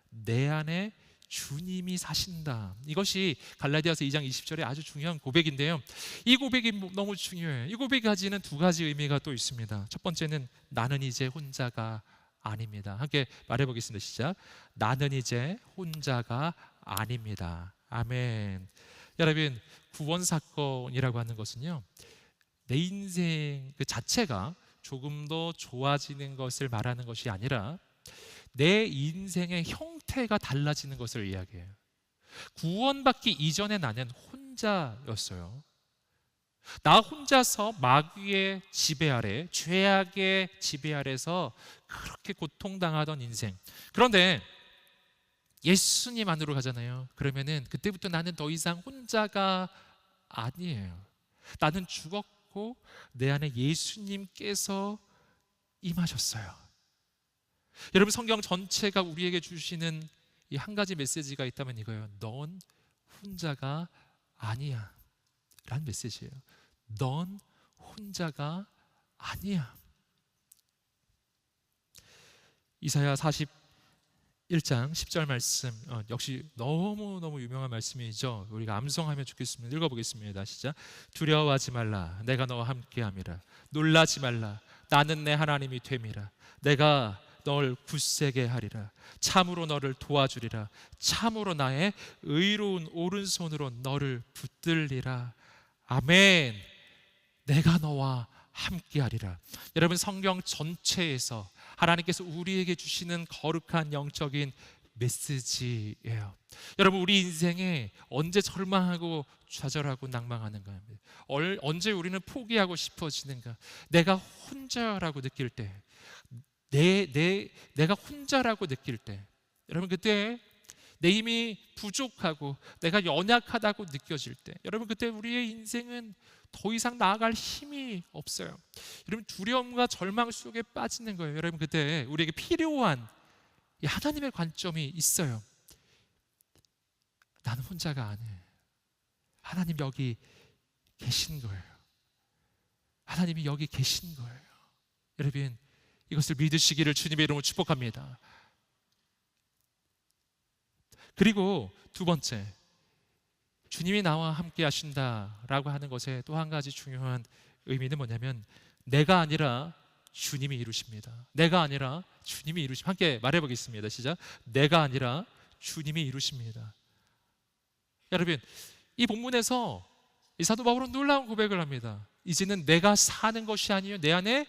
Speaker 1: 내 안에 주님이 사신다. 이것이 갈라디아서 2장 20절에 아주 중요한 고백인데요, 이 고백이 너무 중요해요. 이 고백이 가지는 두 가지 의미가 또 있습니다. 첫 번째는 나는 이제 혼자가 아닙니다. 함께 말해보겠습니다. 시작. 나는 이제 혼자가 아닙니다. 아멘. 여러분, 구원 사건이라고 하는 것은요, 내 인생 그 자체가 조금 더 좋아지는 것을 말하는 것이 아니라 내 인생의 형태가 달라지는 것을 이야기해요. 구원받기 이전에 나는 혼자였어요. 나 혼자서 마귀의 지배 아래, 죄악의 지배 아래서 그렇게 고통당하던 인생. 그런데 예수님 안으로 가잖아요. 그러면은 그때부터 나는 더 이상 혼자가 아니에요. 나는 죽었고 내 안에 예수님께서 임하셨어요. 여러분, 성경 전체가 우리에게 주시는 이 한 가지 메시지가 있다면 이거예요. 넌 혼자가 아니야 라는 메시지예요. 넌 혼자가 아니야. 이사야 41장 10절 말씀, 역시 너무너무 유명한 말씀이죠. 우리가 암송하면 좋겠습니다. 읽어보겠습니다. 시작. 두려워하지 말라, 내가 너와 함께함이라. 놀라지 말라, 나는 내 하나님이 됨이라. 내가 널 굳세게 하리라. 참으로 너를 도와주리라. 참으로 나의 의로운 오른손으로 너를 붙들리라. 아멘. 내가 너와 함께하리라. 여러분, 성경 전체에서 하나님께서 우리에게 주시는 거룩한 영적인 메시지예요. 여러분, 우리 인생에 언제 절망하고 좌절하고 낭망하는가? 언제 우리는 포기하고 싶어지는가? 내가 혼자라고 느낄 때, 내가 혼자라고 느낄 때, 여러분, 그때 내 힘이 부족하고 내가 연약하다고 느껴질 때, 여러분, 그때 우리의 인생은 더 이상 나아갈 힘이 없어요. 여러분, 두려움과 절망 속에 빠지는 거예요. 여러분, 그때 우리에게 필요한 이 하나님의 관점이 있어요. 나는 혼자가 아니에요. 하나님 여기 계신 거예요. 하나님이 여기 계신 거예요. 여러분, 이것을 믿으시기를 주님의 이름으로 축복합니다. 그리고 두 번째, 주님이 나와 함께 하신다라고 하는 것에 또 한 가지 중요한 의미는 뭐냐면, 내가 아니라 주님이 이루십니다. 내가 아니라 주님이 이루십니다. 함께 말해보겠습니다. 시작. 내가 아니라 주님이 이루십니다. 여러분, 이 본문에서 이 사도 바울은 놀라운 고백을 합니다. 이제는 내가 사는 것이 아니요 내 안에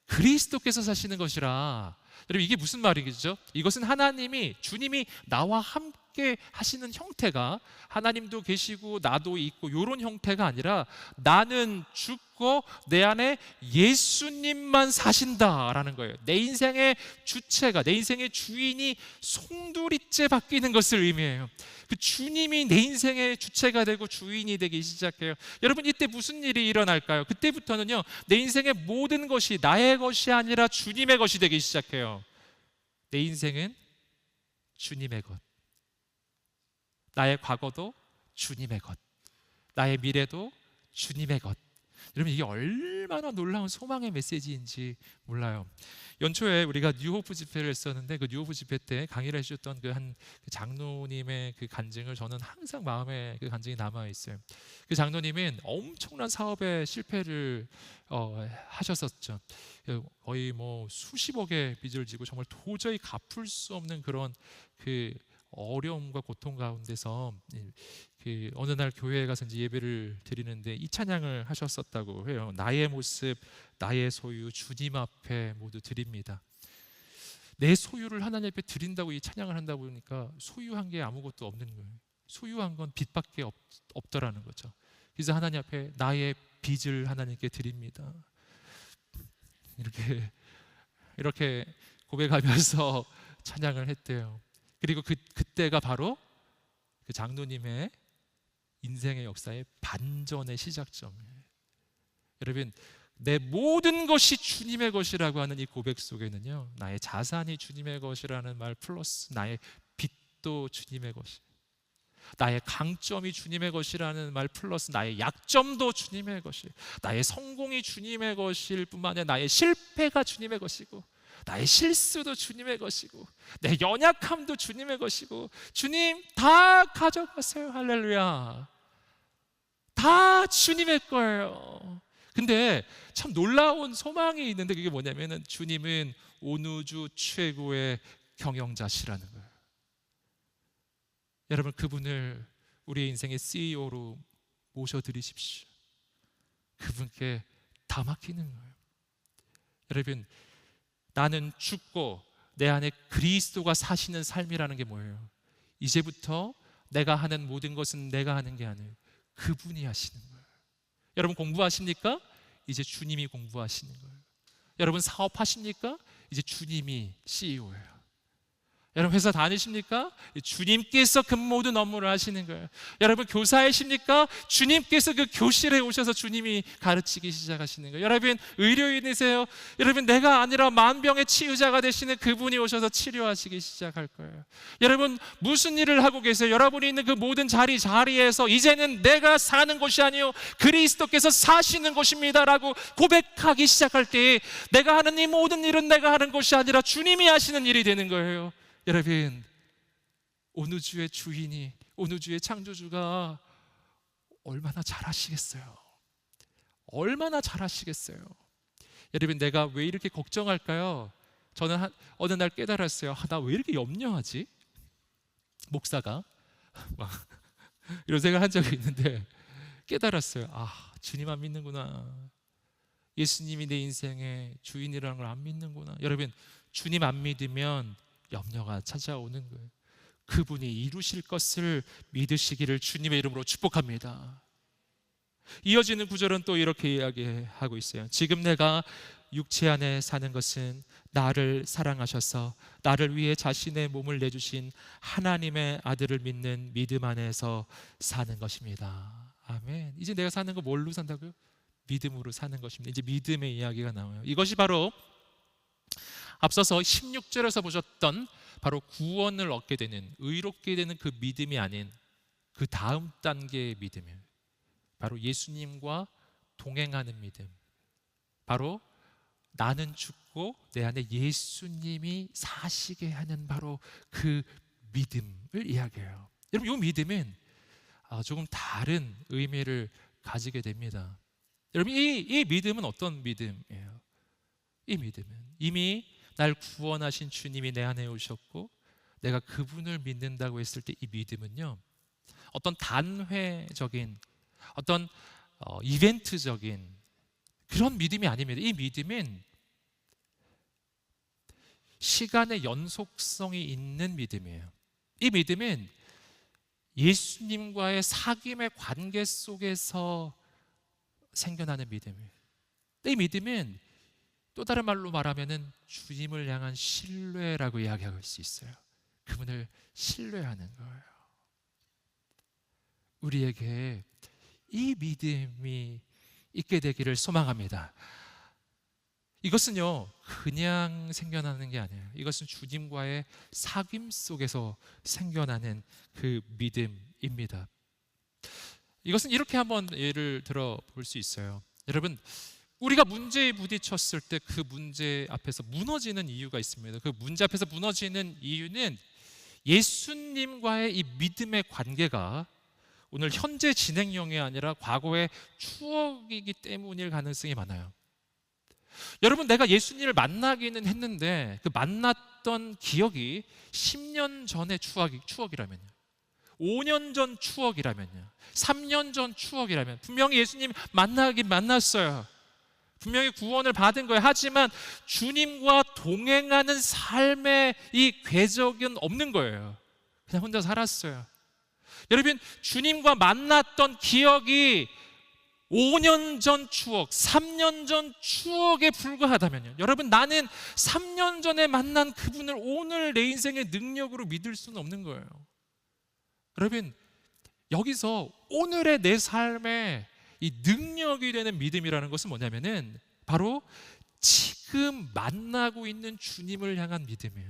Speaker 1: 그리스도께서 사시는 것이라. 여러분, 이게 무슨 말이겠죠? 이것은 하나님이, 주님이 나와 함께 하시는 형태가, 하나님도 계시고 나도 있고 이런 형태가 아니라 나는 죽고 내 안에 예수님만 사신다라는 거예요. 내 인생의 주체가, 내 인생의 주인이 송두리째 바뀌는 것을 의미해요. 그 주님이 내 인생의 주체가 되고 주인이 되기 시작해요. 여러분, 이때 무슨 일이 일어날까요? 그때부터는요, 내 인생의 모든 것이 나의 것이 아니라 주님의 것이 되기 시작해요. 내 인생은 주님의 것, 나의 과거도 주님의 것, 나의 미래도 주님의 것. 여러분, 이게 얼마나 놀라운 소망의 메시지인지 몰라요. 연초에 우리가 뉴호프 집회를 했었는데, 그 뉴호프 집회 때 강의를 해주셨던 그 한 장로님의 그 간증을 저는 항상 마음에 그 간증이 남아 있어요. 그 장로님은 엄청난 사업에 실패를 하셨었죠. 거의 뭐 수십억의 빚을 지고 정말 도저히 갚을 수 없는 그런 그 어려움과 고통 가운데서 그 어느 날 교회에 가서 이제 예배를 드리는데 이 찬양을 하셨었다고 해요. 나의 모습, 나의 소유, 주님 앞에 모두 드립니다. 내 소유를 하나님 앞에 드린다고 이 찬양을 한다 보니까 소유한 게 아무것도 없는 거예요. 소유한 건 빚밖에 없더라는 거죠. 그래서 하나님 앞에 나의 빚을 하나님께 드립니다. 이렇게 고백하면서 찬양을 했대요. 그리고 그때가 바로 그 장로님의 인생의 역사의 반전의 시작점이에요. 여러분, 내 모든 것이 주님의 것이라고 하는 이 고백 속에는요, 나의 자산이 주님의 것이라는 말 플러스 나의 빚도 주님의 것이, 나의 강점이 주님의 것이라는 말 플러스 나의 약점도 주님의 것이, 나의 성공이 주님의 것일 뿐만 아니라 나의 실패가 주님의 것이고, 나의 실수도 주님의 것이고, 내 연약함도 주님의 것이고, 주님 다 가져가세요. 할렐루야. 다 주님의 거예요. 근데 참 놀라운 소망이 있는데, 그게 뭐냐면은 주님은 온 우주 최고의 경영자시라는 거예요. 여러분, 그분을 우리의 인생의 CEO로 모셔드리십시오. 그분께 다 맡기는 거예요. 여러분, 나는 죽고 내 안에 그리스도가 사시는 삶이라는 게 뭐예요? 이제부터 내가 하는 모든 것은 내가 하는 게 아니에요. 그분이 하시는 거예요. 여러분, 공부하십니까? 이제 주님이 공부하시는 거예요. 여러분, 사업하십니까? 이제 주님이 CEO예요. 여러분, 회사 다니십니까? 주님께서 그 모든 업무를 하시는 거예요. 여러분, 교사이십니까? 주님께서 그 교실에 오셔서 주님이 가르치기 시작하시는 거예요. 여러분, 의료인이세요? 여러분, 내가 아니라 만병의 치유자가 되시는 그분이 오셔서 치료하시기 시작할 거예요. 여러분, 무슨 일을 하고 계세요? 여러분이 있는 그 모든 자리에서 이제는 내가 사는 것이 아니요 그리스도께서 사시는 것입니다 라고 고백하기 시작할 때, 내가 하는 이 모든 일은 내가 하는 것이 아니라 주님이 하시는 일이 되는 거예요. 여러분, 온 우주의 주인이, 온 우주의 창조주가 얼마나 잘하시겠어요? 얼마나 잘하시겠어요? 여러분, 내가 왜 이렇게 걱정할까요? 저는 어느 날 깨달았어요. 나 왜 이렇게 염려하지? 목사가 막 이런 생각을 한 적이 있는데 깨달았어요. 주님 안 믿는구나. 예수님이 내 인생의 주인이라는 걸 안 믿는구나. 여러분, 주님 안 믿으면 염려가 찾아오는 거예요. 그분이 이루실 것을 믿으시기를 주님의 이름으로 축복합니다. 이어지는 구절은 또 이렇게 이야기하고 있어요. 지금 내가 육체 안에 사는 것은 나를 사랑하셔서 나를 위해 자신의 몸을 내주신 하나님의 아들을 믿는 믿음 안에서 사는 것입니다. 아멘. 이제 내가 사는 거 뭘로 산다고요? 믿음으로 사는 것입니다. 이제 믿음의 이야기가 나와요. 이것이 바로 앞서서 16절에서 보셨던 바로 구원을 얻게 되는, 의롭게 되는 그 믿음이 아닌 그 다음 단계의 믿음이에요. 바로 예수님과 동행하는 믿음. 바로 나는 죽고 내 안에 예수님이 사시게 하는 바로 그 믿음을 이야기해요. 여러분, 이 믿음은 조금 다른 의미를 가지게 됩니다. 여러분, 이 믿음은 어떤 믿음이에요? 이 믿음은 이미 날 구원하신 주님이 내 안에 오셨고 내가 그분을 믿는다고 했을 때 이 믿음은요, 어떤 단회적인, 어떤 이벤트적인 그런 믿음이 아닙니다. 이 믿음은 시간의 연속성이 있는 믿음이에요. 이 믿음은 예수님과의 사귐의 관계 속에서 생겨나는 믿음이에요. 이 믿음은 또 다른 말로 말하면은 주님을 향한 신뢰라고 이야기할 수 있어요. 그분을 신뢰하는 거예요. 우리에게 이 믿음이 있게 되기를 소망합니다. 이것은요 그냥 생겨나는 게 아니에요. 이것은 주님과의 사귐 속에서 생겨나는 그 믿음입니다. 이것은 이렇게 한번 예를 들어 볼 수 있어요. 여러분, 우리가 문제에 부딪혔을 때 그 문제 앞에서 무너지는 이유가 있습니다. 그 문제 앞에서 무너지는 이유는 예수님과의 이 믿음의 관계가 오늘 현재 진행형이 아니라 과거의 추억이기 때문일 가능성이 많아요. 여러분, 내가 예수님을 만나기는 했는데 그 만났던 기억이 10년 전의 추억이라면요, 5년 전 추억이라면요, 3년 전 추억이라면 분명히 예수님 만나긴 만났어요. 분명히 구원을 받은 거예요. 하지만 주님과 동행하는 삶의 이 궤적은 없는 거예요. 그냥 혼자 살았어요. 여러분, 주님과 만났던 기억이 5년 전 추억, 3년 전 추억에 불과하다면요, 여러분, 나는 3년 전에 만난 그분을 오늘 내 인생의 능력으로 믿을 수는 없는 거예요. 여러분, 여기서 오늘의 내 삶에 이 능력이 되는 믿음이라는 것은 뭐냐면은 바로 지금 만나고 있는 주님을 향한 믿음이에요.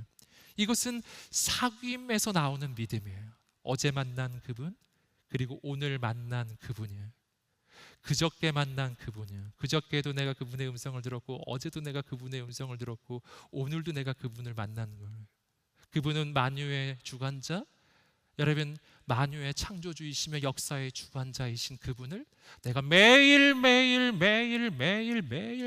Speaker 1: 이것은 사귐에서 나오는 믿음이에요. 어제 만난 그분, 그리고 오늘 만난 그분이에요. 그저께 만난 그분이에요. 그저께도 내가 그분의 음성을 들었고, 어제도 내가 그분의 음성을 들었고, 오늘도 내가 그분을 만나는 거예요. 그분은 만유의 주관자, 여러분, 만유의 창조주이시며 역사의 주관자이신 그분을 내가 매일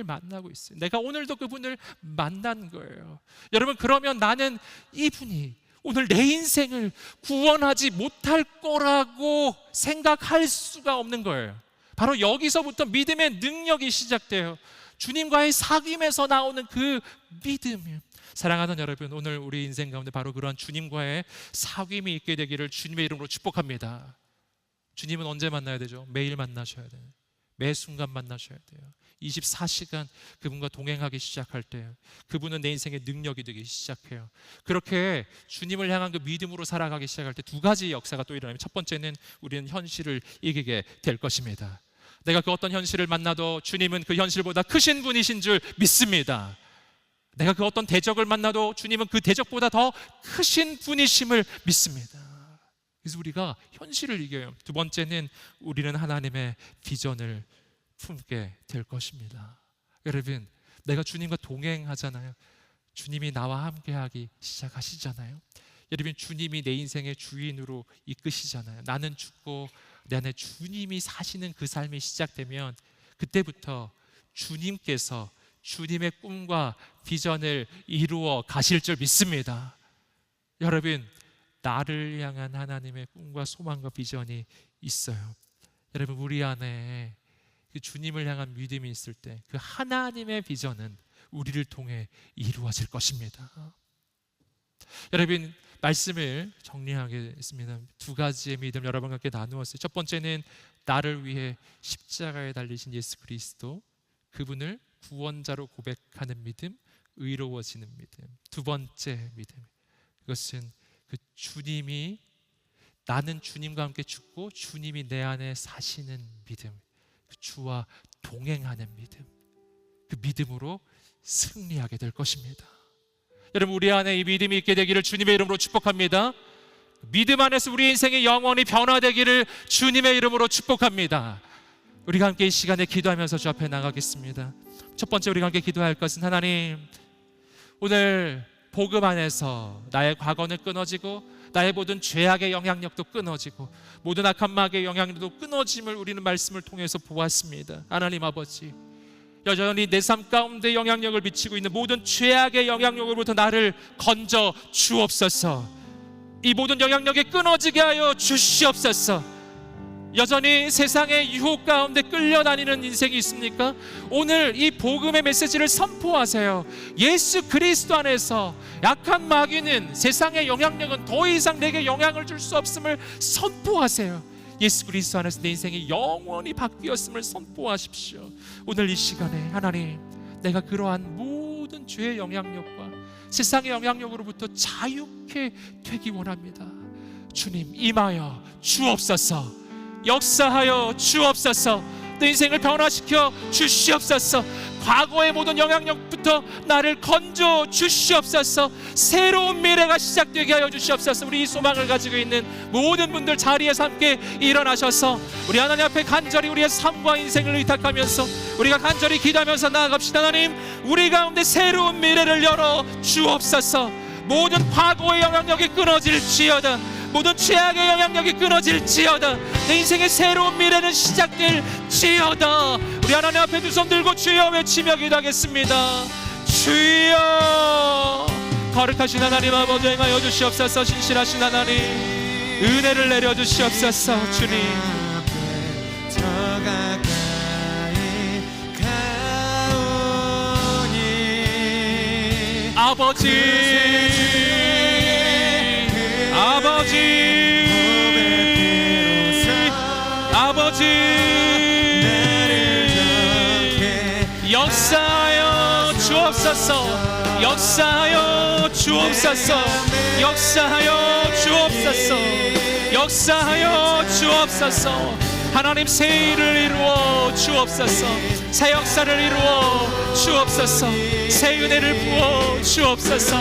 Speaker 1: 만나고 있어요. 내가 오늘도 그분을 만난 거예요. 여러분, 그러면 나는 이분이 오늘 내 인생을 구원하지 못할 거라고 생각할 수가 없는 거예요. 바로 여기서부터 믿음의 능력이 시작돼요. 주님과의 사귐에서 나오는 그 믿음이에요. 사랑하는 여러분, 오늘 우리 인생 가운데 바로 그런 주님과의 사귐이 있게 되기를 주님의 이름으로 축복합니다. 주님은 언제 만나야 되죠? 매일 만나셔야 돼요. 매 순간 만나셔야 돼요. 24시간 그분과 동행하기 시작할 때 그분은 내 인생의 능력이 되기 시작해요. 그렇게 주님을 향한 그 믿음으로 살아가기 시작할 때 두 가지 역사가 또 일어나면, 첫 번째는 우리는 현실을 이기게 될 것입니다. 내가 그 어떤 현실을 만나도 주님은 그 현실보다 크신 분이신 줄 믿습니다. 내가 그 어떤 대적을 만나도 주님은 그 대적보다 더 크신 분이심을 믿습니다. 그래서 우리가 현실을 이겨요. 두 번째는 우리는 하나님의 비전을 품게 될 것입니다. 여러분, 내가 주님과 동행하잖아요. 주님이 나와 함께하기 시작하시잖아요. 여러분, 주님이 내 인생의 주인으로 이끄시잖아요. 나는 죽고 내 안에 주님이 사시는 그 삶이 시작되면 그때부터 주님께서 주님의 꿈과 비전을 이루어 가실 줄 믿습니다. 여러분, 나를 향한 하나님의 꿈과 소망과 비전이 있어요. 여러분, 우리 안에 그 주님을 향한 믿음이 있을 때 그 하나님의 비전은 우리를 통해 이루어질 것입니다. 여러분, 말씀을 정리하겠습니다. 두 가지의 믿음 여러분과 함께 나누었어요. 첫 번째는 나를 위해 십자가에 달리신 예수 그리스도, 그분을 구원자로 고백하는 믿음, 의로워지는 믿음. 두 번째 믿음, 그것은 그 주님이, 나는 주님과 함께 죽고 주님이 내 안에 사시는 믿음, 그 주와 동행하는 믿음, 그 믿음으로 승리하게 될 것입니다. 여러분, 우리 안에 이 믿음이 있게 되기를 주님의 이름으로 축복합니다. 믿음 안에서 우리 인생이 영원히 변화되기를 주님의 이름으로 축복합니다. 우리가 함께 이 시간에 기도하면서 주 앞에 나가겠습니다. 첫 번째 우리가 함께 기도할 것은, 하나님, 오늘 복음 안에서 나의 과거는 끊어지고 나의 모든 죄악의 영향력도 끊어지고 모든 악한 마귀의 영향력도 끊어짐을 우리는 말씀을 통해서 보았습니다. 하나님 아버지, 여전히 내 삶 가운데 영향력을 미치고 있는 모든 죄악의 영향력으로부터 나를 건져 주옵소서. 이 모든 영향력이 끊어지게 하여 주시옵소서. 여전히 세상의 유혹 가운데 끌려다니는 인생이 있습니까? 오늘 이 복음의 메시지를 선포하세요. 예수 그리스도 안에서 약한 마귀는, 세상의 영향력은 더 이상 내게 영향을 줄 수 없음을 선포하세요. 예수 그리스도 안에서 내 인생이 영원히 바뀌었음을 선포하십시오. 오늘 이 시간에 하나님, 내가 그러한 모든 죄의 영향력과 세상의 영향력으로부터 자유케 되기 원합니다. 주님, 임하여 주옵소서. 역사하여 주옵소서. 내 인생을 변화시켜 주시옵소서. 과거의 모든 영향력부터 영향으로부터 나를 건져 주시옵소서. 새로운 미래가 시작되게 하여 주시옵소서. 우리 이 소망을 가지고 있는 모든 분들 자리에서 함께 일어나셔서 우리 하나님 앞에 간절히 우리의 삶과 인생을 의탁하면서 우리가 간절히 기도하면서 나아갑시다. 하나님, 우리 가운데 새로운 미래를 열어 주옵소서. 모든 과거의 영향력이 끊어질지어다. 모든 죄악의 영향력이 끊어질지어다. 내 인생의 새로운 미래는 시작될지어다. 우리 하나님 앞에 두 손 들고 주여 외치며 기도하겠습니다. 주여, 거룩하신 하나님 아버지 행하여 주시옵소서. 신실하신 하나님 은혜를 내려 주시옵소서. 주님, 아버지, 아버지, 역사하여 주옵소서. 역사하여 주옵소서. 역사하여 주옵소서. 역사하여 주옵소서. 하나님, 새 일을 이루어 주옵소서. 새 역사를 이루어 주옵소서. 새 은혜를 부어 주옵소서.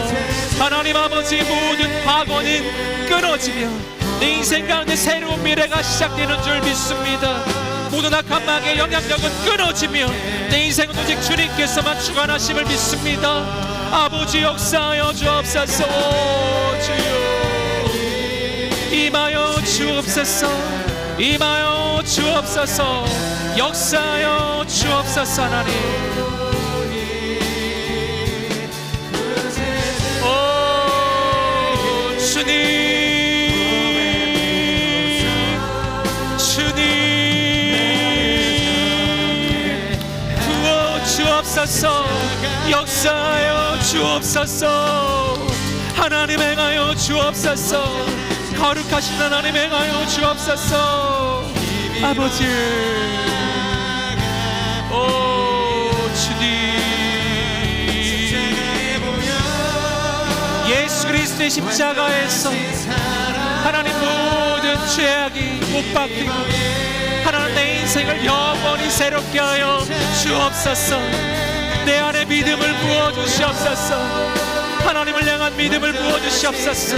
Speaker 1: 하나님 아버지, 모든 과거는 끊어지며 내 인생 가운데 새로운 미래가 시작되는 줄 믿습니다. 모든 악한 마귀의 영향력은 끊어지며 내 인생은 오직 주님께서만 주관하심을 믿습니다. 아버지, 역사하여 주옵소서. 주여, 임하여 주옵소서. 임하여 주옵소서. 역사하여 주옵소서. 하나님, 오 주님, 부어 주옵소서. 역사하여 주옵소서. 하나님, 행하여 주옵소서. 거룩하신 하나님, 행하여 주옵소서. 아버지, 오 주님, 예수 그리스도의 십자가에서 하나님 모든 죄악이 못 박히고 하나님 내 인생을 영원히 새롭게 하여 주옵소서. 내 안에 믿음을 부어주시옵소서. 하나님을 향한 믿음을 부어주시옵소서.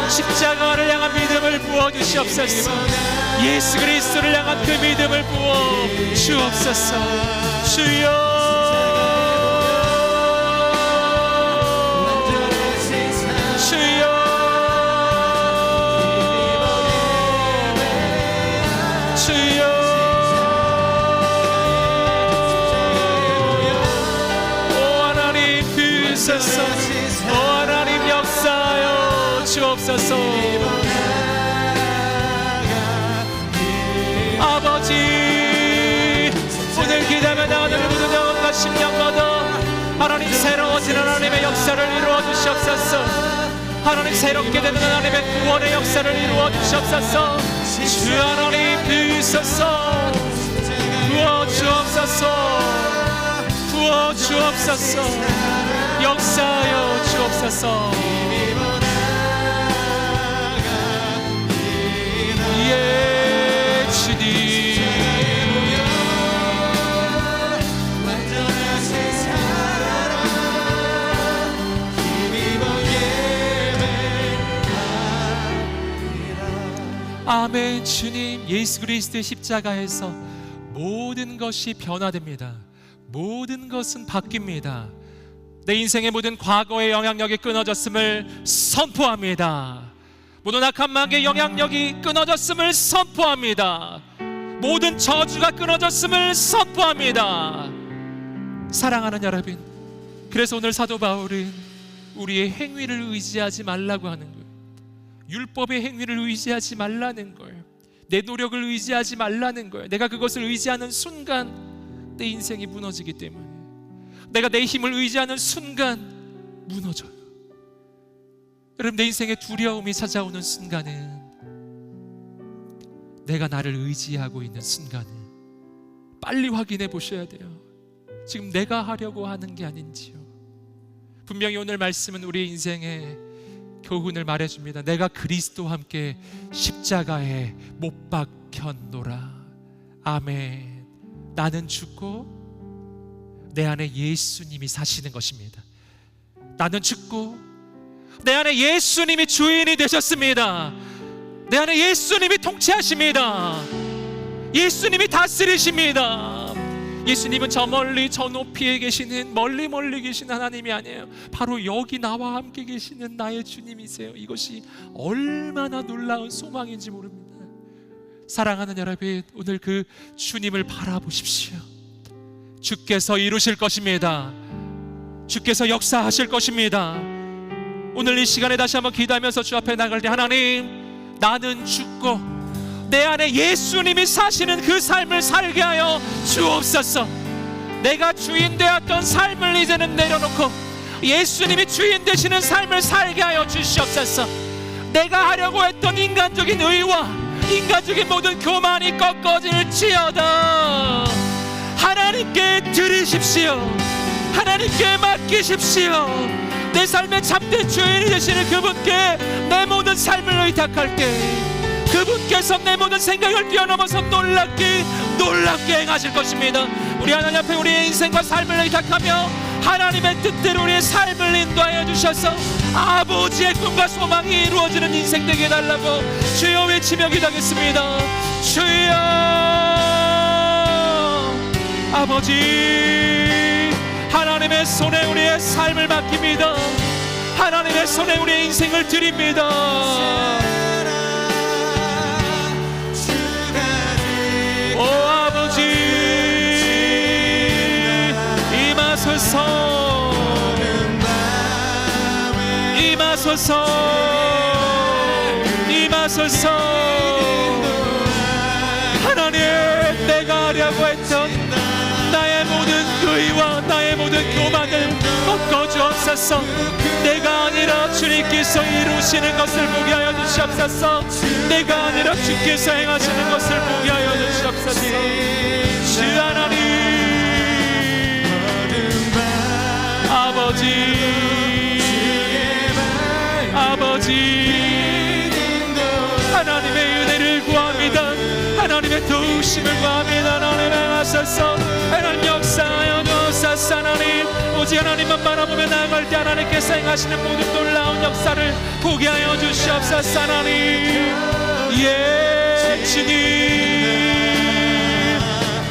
Speaker 1: 십자가를 향한 믿음을 부어주시옵소서. 예수 그리스도를 향한 그 믿음을 부어주옵소서. 주여, 오 하나님, 역사하여 주옵소서. 아버지, 오늘 기도하며 나오는 모든 영혼과 심령마다 하나님 새로워진 하나님의 역사를 이루어 주시옵소서. 하나님, 새롭게 되는 하나님의 구원의 역사를 이루어 주시옵소서. 주 하나님, 부으소서. 부어 주옵소서. 부어 주옵소서. 역사하여 주옵소서. 예, 주님. 아멘. 주님, 예수 그리스도의 십자가에서 모든 것이 변화됩니다. 모든 것은 바뀝니다. 내 인생의 모든 과거의 영향력이 끊어졌음을 선포합니다. 모든 악한 마귀의 영향력이 끊어졌음을 선포합니다. 모든 저주가 끊어졌음을 선포합니다. 사랑하는 여러분, 그래서 오늘 사도 바울은 우리의 행위를 의지하지 말라고 하는 거예요. 율법의 행위를 의지하지 말라는 거예요. 내 노력을 의지하지 말라는 거예요. 내가 그것을 의지하는 순간 내 인생이 무너지기 때문에, 내가 내 힘을 의지하는 순간 무너져요. 여러분, 내 인생에 두려움이 찾아오는 순간은 내가 나를 의지하고 있는 순간을 빨리 확인해 보셔야 돼요. 지금 내가 하려고 하는 게 아닌지요. 분명히 오늘 말씀은 우리 인생의 교훈을 말해줍니다. 내가 그리스도와 함께 십자가에 못 박혔노라. 아멘. 나는 죽고 내 안에 예수님이 사시는 것입니다. 나는 죽고 내 안에 예수님이 주인이 되셨습니다. 내 안에 예수님이 통치하십니다. 예수님이 다스리십니다. 예수님은 저 멀리 저 높이에 계시는 멀리 계신 하나님이 아니에요. 바로 여기 나와 함께 계시는 나의 주님이세요. 이것이 얼마나 놀라운 소망인지 모릅니다. 사랑하는 여러분, 오늘 그 주님을 바라보십시오. 주께서 이루실 것입니다. 주께서 역사하실 것입니다. 오늘 이 시간에 다시 한번 기도하면서 주 앞에 나갈 때, 하나님, 나는 죽고 내 안에 예수님이 사시는 그 삶을 살게 하여 주옵소서. 내가 주인 되었던 삶을 이제는 내려놓고 예수님이 주인 되시는 삶을 살게 하여 주시옵소서. 내가 하려고 했던 인간적인 의와 인간적인 모든 교만이 꺾어질지어다. 하나님께 드리십시오. 하나님께 맡기십시오. 내 삶의 참된 주인이 되시는 그분께 내 모든 삶을 의탁할게. 그분께서 내 모든 생각을 뛰어넘어서 놀랍게 행하실 것입니다. 우리 하나님 앞에 우리의 인생과 삶을 의탁하며 하나님의 뜻대로 우리의 삶을 인도하여 주셔서 아버지의 꿈과 소망이 이루어지는 인생 되게 해달라고 주여 외치며 기도하겠습니다. 주여, 아버지, 하나님의 손에 우리의 삶을 맡깁니다. 하나님의 손에 우리의 인생을 드립니다. 오 아버지, 임하소서, 임하소서, 임하소서. 하나님, 내가 하려고 했던 나의 모든 의와 나의 모든 교만을 꺾어주옵소서. 내가 아니라 주님께서 이루시는 것을 보게 하여 주시옵소서. 내가 아니라 주께서 행하시는 것을 보게 하여 주시옵소서. 주 하나님, 아버지, 아버지, 하나님의 은혜를 구합니다. 하나님의 도우심을 구합니다. 하나님 행하소서. 하나님 역사하여 주옵소서. 하나님, 오직 하나님만 바라보며 나아갈 때 하나님께서 행하시는 모든 놀라운 역사를 보게 하여 주시옵소서. 하나님, 예, 주님,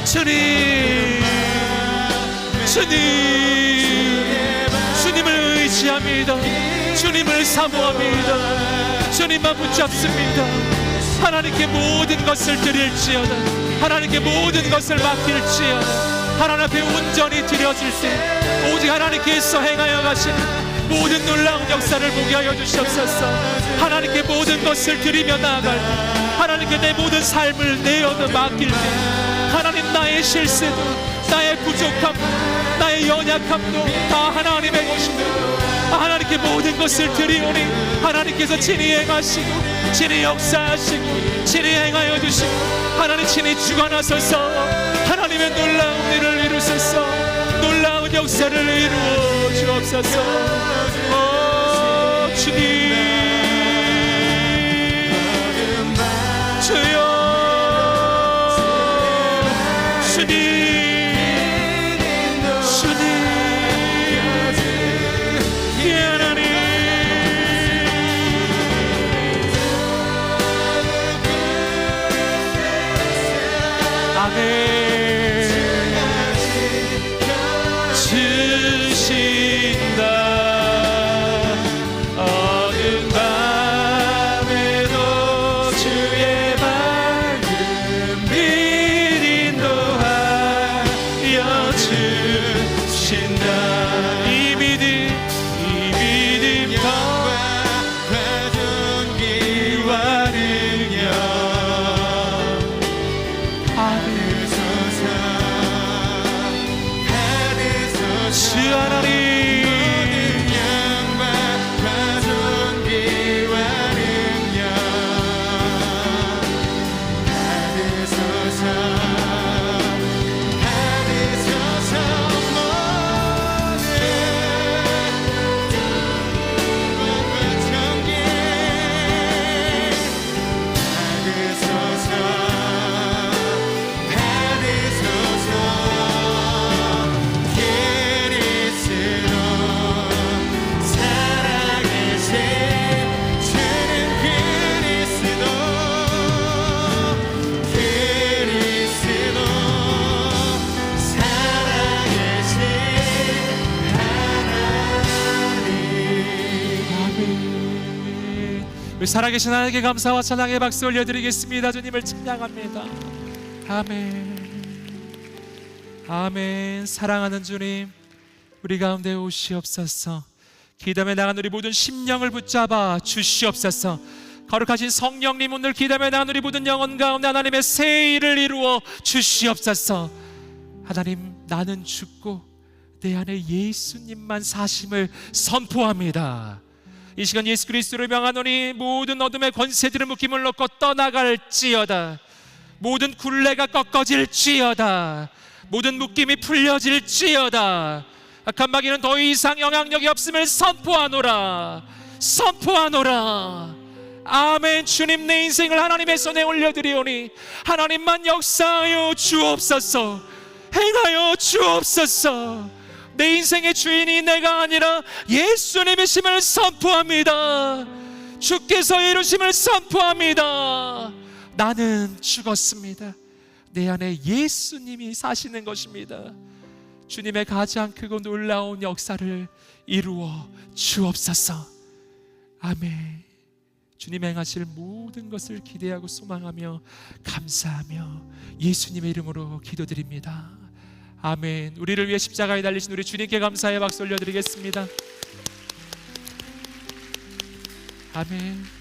Speaker 1: 주님, 주님, 주님을 의지합니다. 주님을 사모합니다. 주님만 붙잡습니다. 하나님께 모든 것을 드릴지어다. 하나님께 모든 것을 맡길지어다. 하나님 앞에 온전히 드려질 때 오직 하나님께서 행하여 가시는 모든 놀라운 역사를 보게 하여 주시옵소서. 하나님께 모든 것을 드리며 나아갈 때, 하나님께 내 모든 삶을 내어도 맡길 때, 하나님, 나의 실수도, 나의 부족함도, 나의 연약함도 다 하나님의 것입니다. 하나님께 모든 것을 드리오니 하나님께서 친히 행하시고 친히 역사하시고 친히 행하여 주시고 하나님 친히 주관하소서. 하나님의 놀라운 일을 이루소서. 놀라운 역사를 이루어 주옵소서. 오 주님, 주여, 주님, 주신다. 어두운 밤에도 주의 밝은 빛 인도하여 주신다. 이 믿음 영광과 존귀와 능력 주 하나님, 영광과 존귀와 능력 받으소서. 받으소서. 모든 존귀 받으소서. 받으소서. 살아계신 하나님께 감사와 찬양의 박수 올려드리겠습니다. 주님을 찬양합니다. 아멘. 아멘. 사랑하는 주님, 우리 가운데 오시옵소서. 기도에 나간 우리 모든 심령을 붙잡아 주시옵소서. 거룩하신 성령님, 오늘 기도에 나간 우리 모든 영혼 가운데 하나님의 새 일을 이루어 주시옵소서. 하나님, 나는 죽고 내 안에 예수님만 사심을 선포합니다. 이 시간 예수 그리스도를 명하노니 모든 어둠의 권세들의 묶임을 놓고 떠나갈지어다. 모든 굴레가 꺾어질지어다. 모든 묶임이 풀려질지어다. 악한 마귀는 더 이상 영향력이 없음을 선포하노라. 선포하노라. 아멘. 주님, 내 인생을 하나님의 손에 올려드리오니 하나님만 역사하여 주옵소서. 행하여 주옵소서. 내 인생의 주인이 내가 아니라 예수님이심을 선포합니다. 주께서 이루심을 선포합니다. 나는 죽었습니다. 내 안에 예수님이 사시는 것입니다. 주님의 가장 크고 놀라운 역사를 이루어 주옵소서. 아멘. 주님 행하실 모든 것을 기대하고 소망하며 감사하며 예수님의 이름으로 기도드립니다. 아멘. 우리를 위해 십자가에 달리신 우리 주님께 감사의 박수 올려드리겠습니다. 아멘.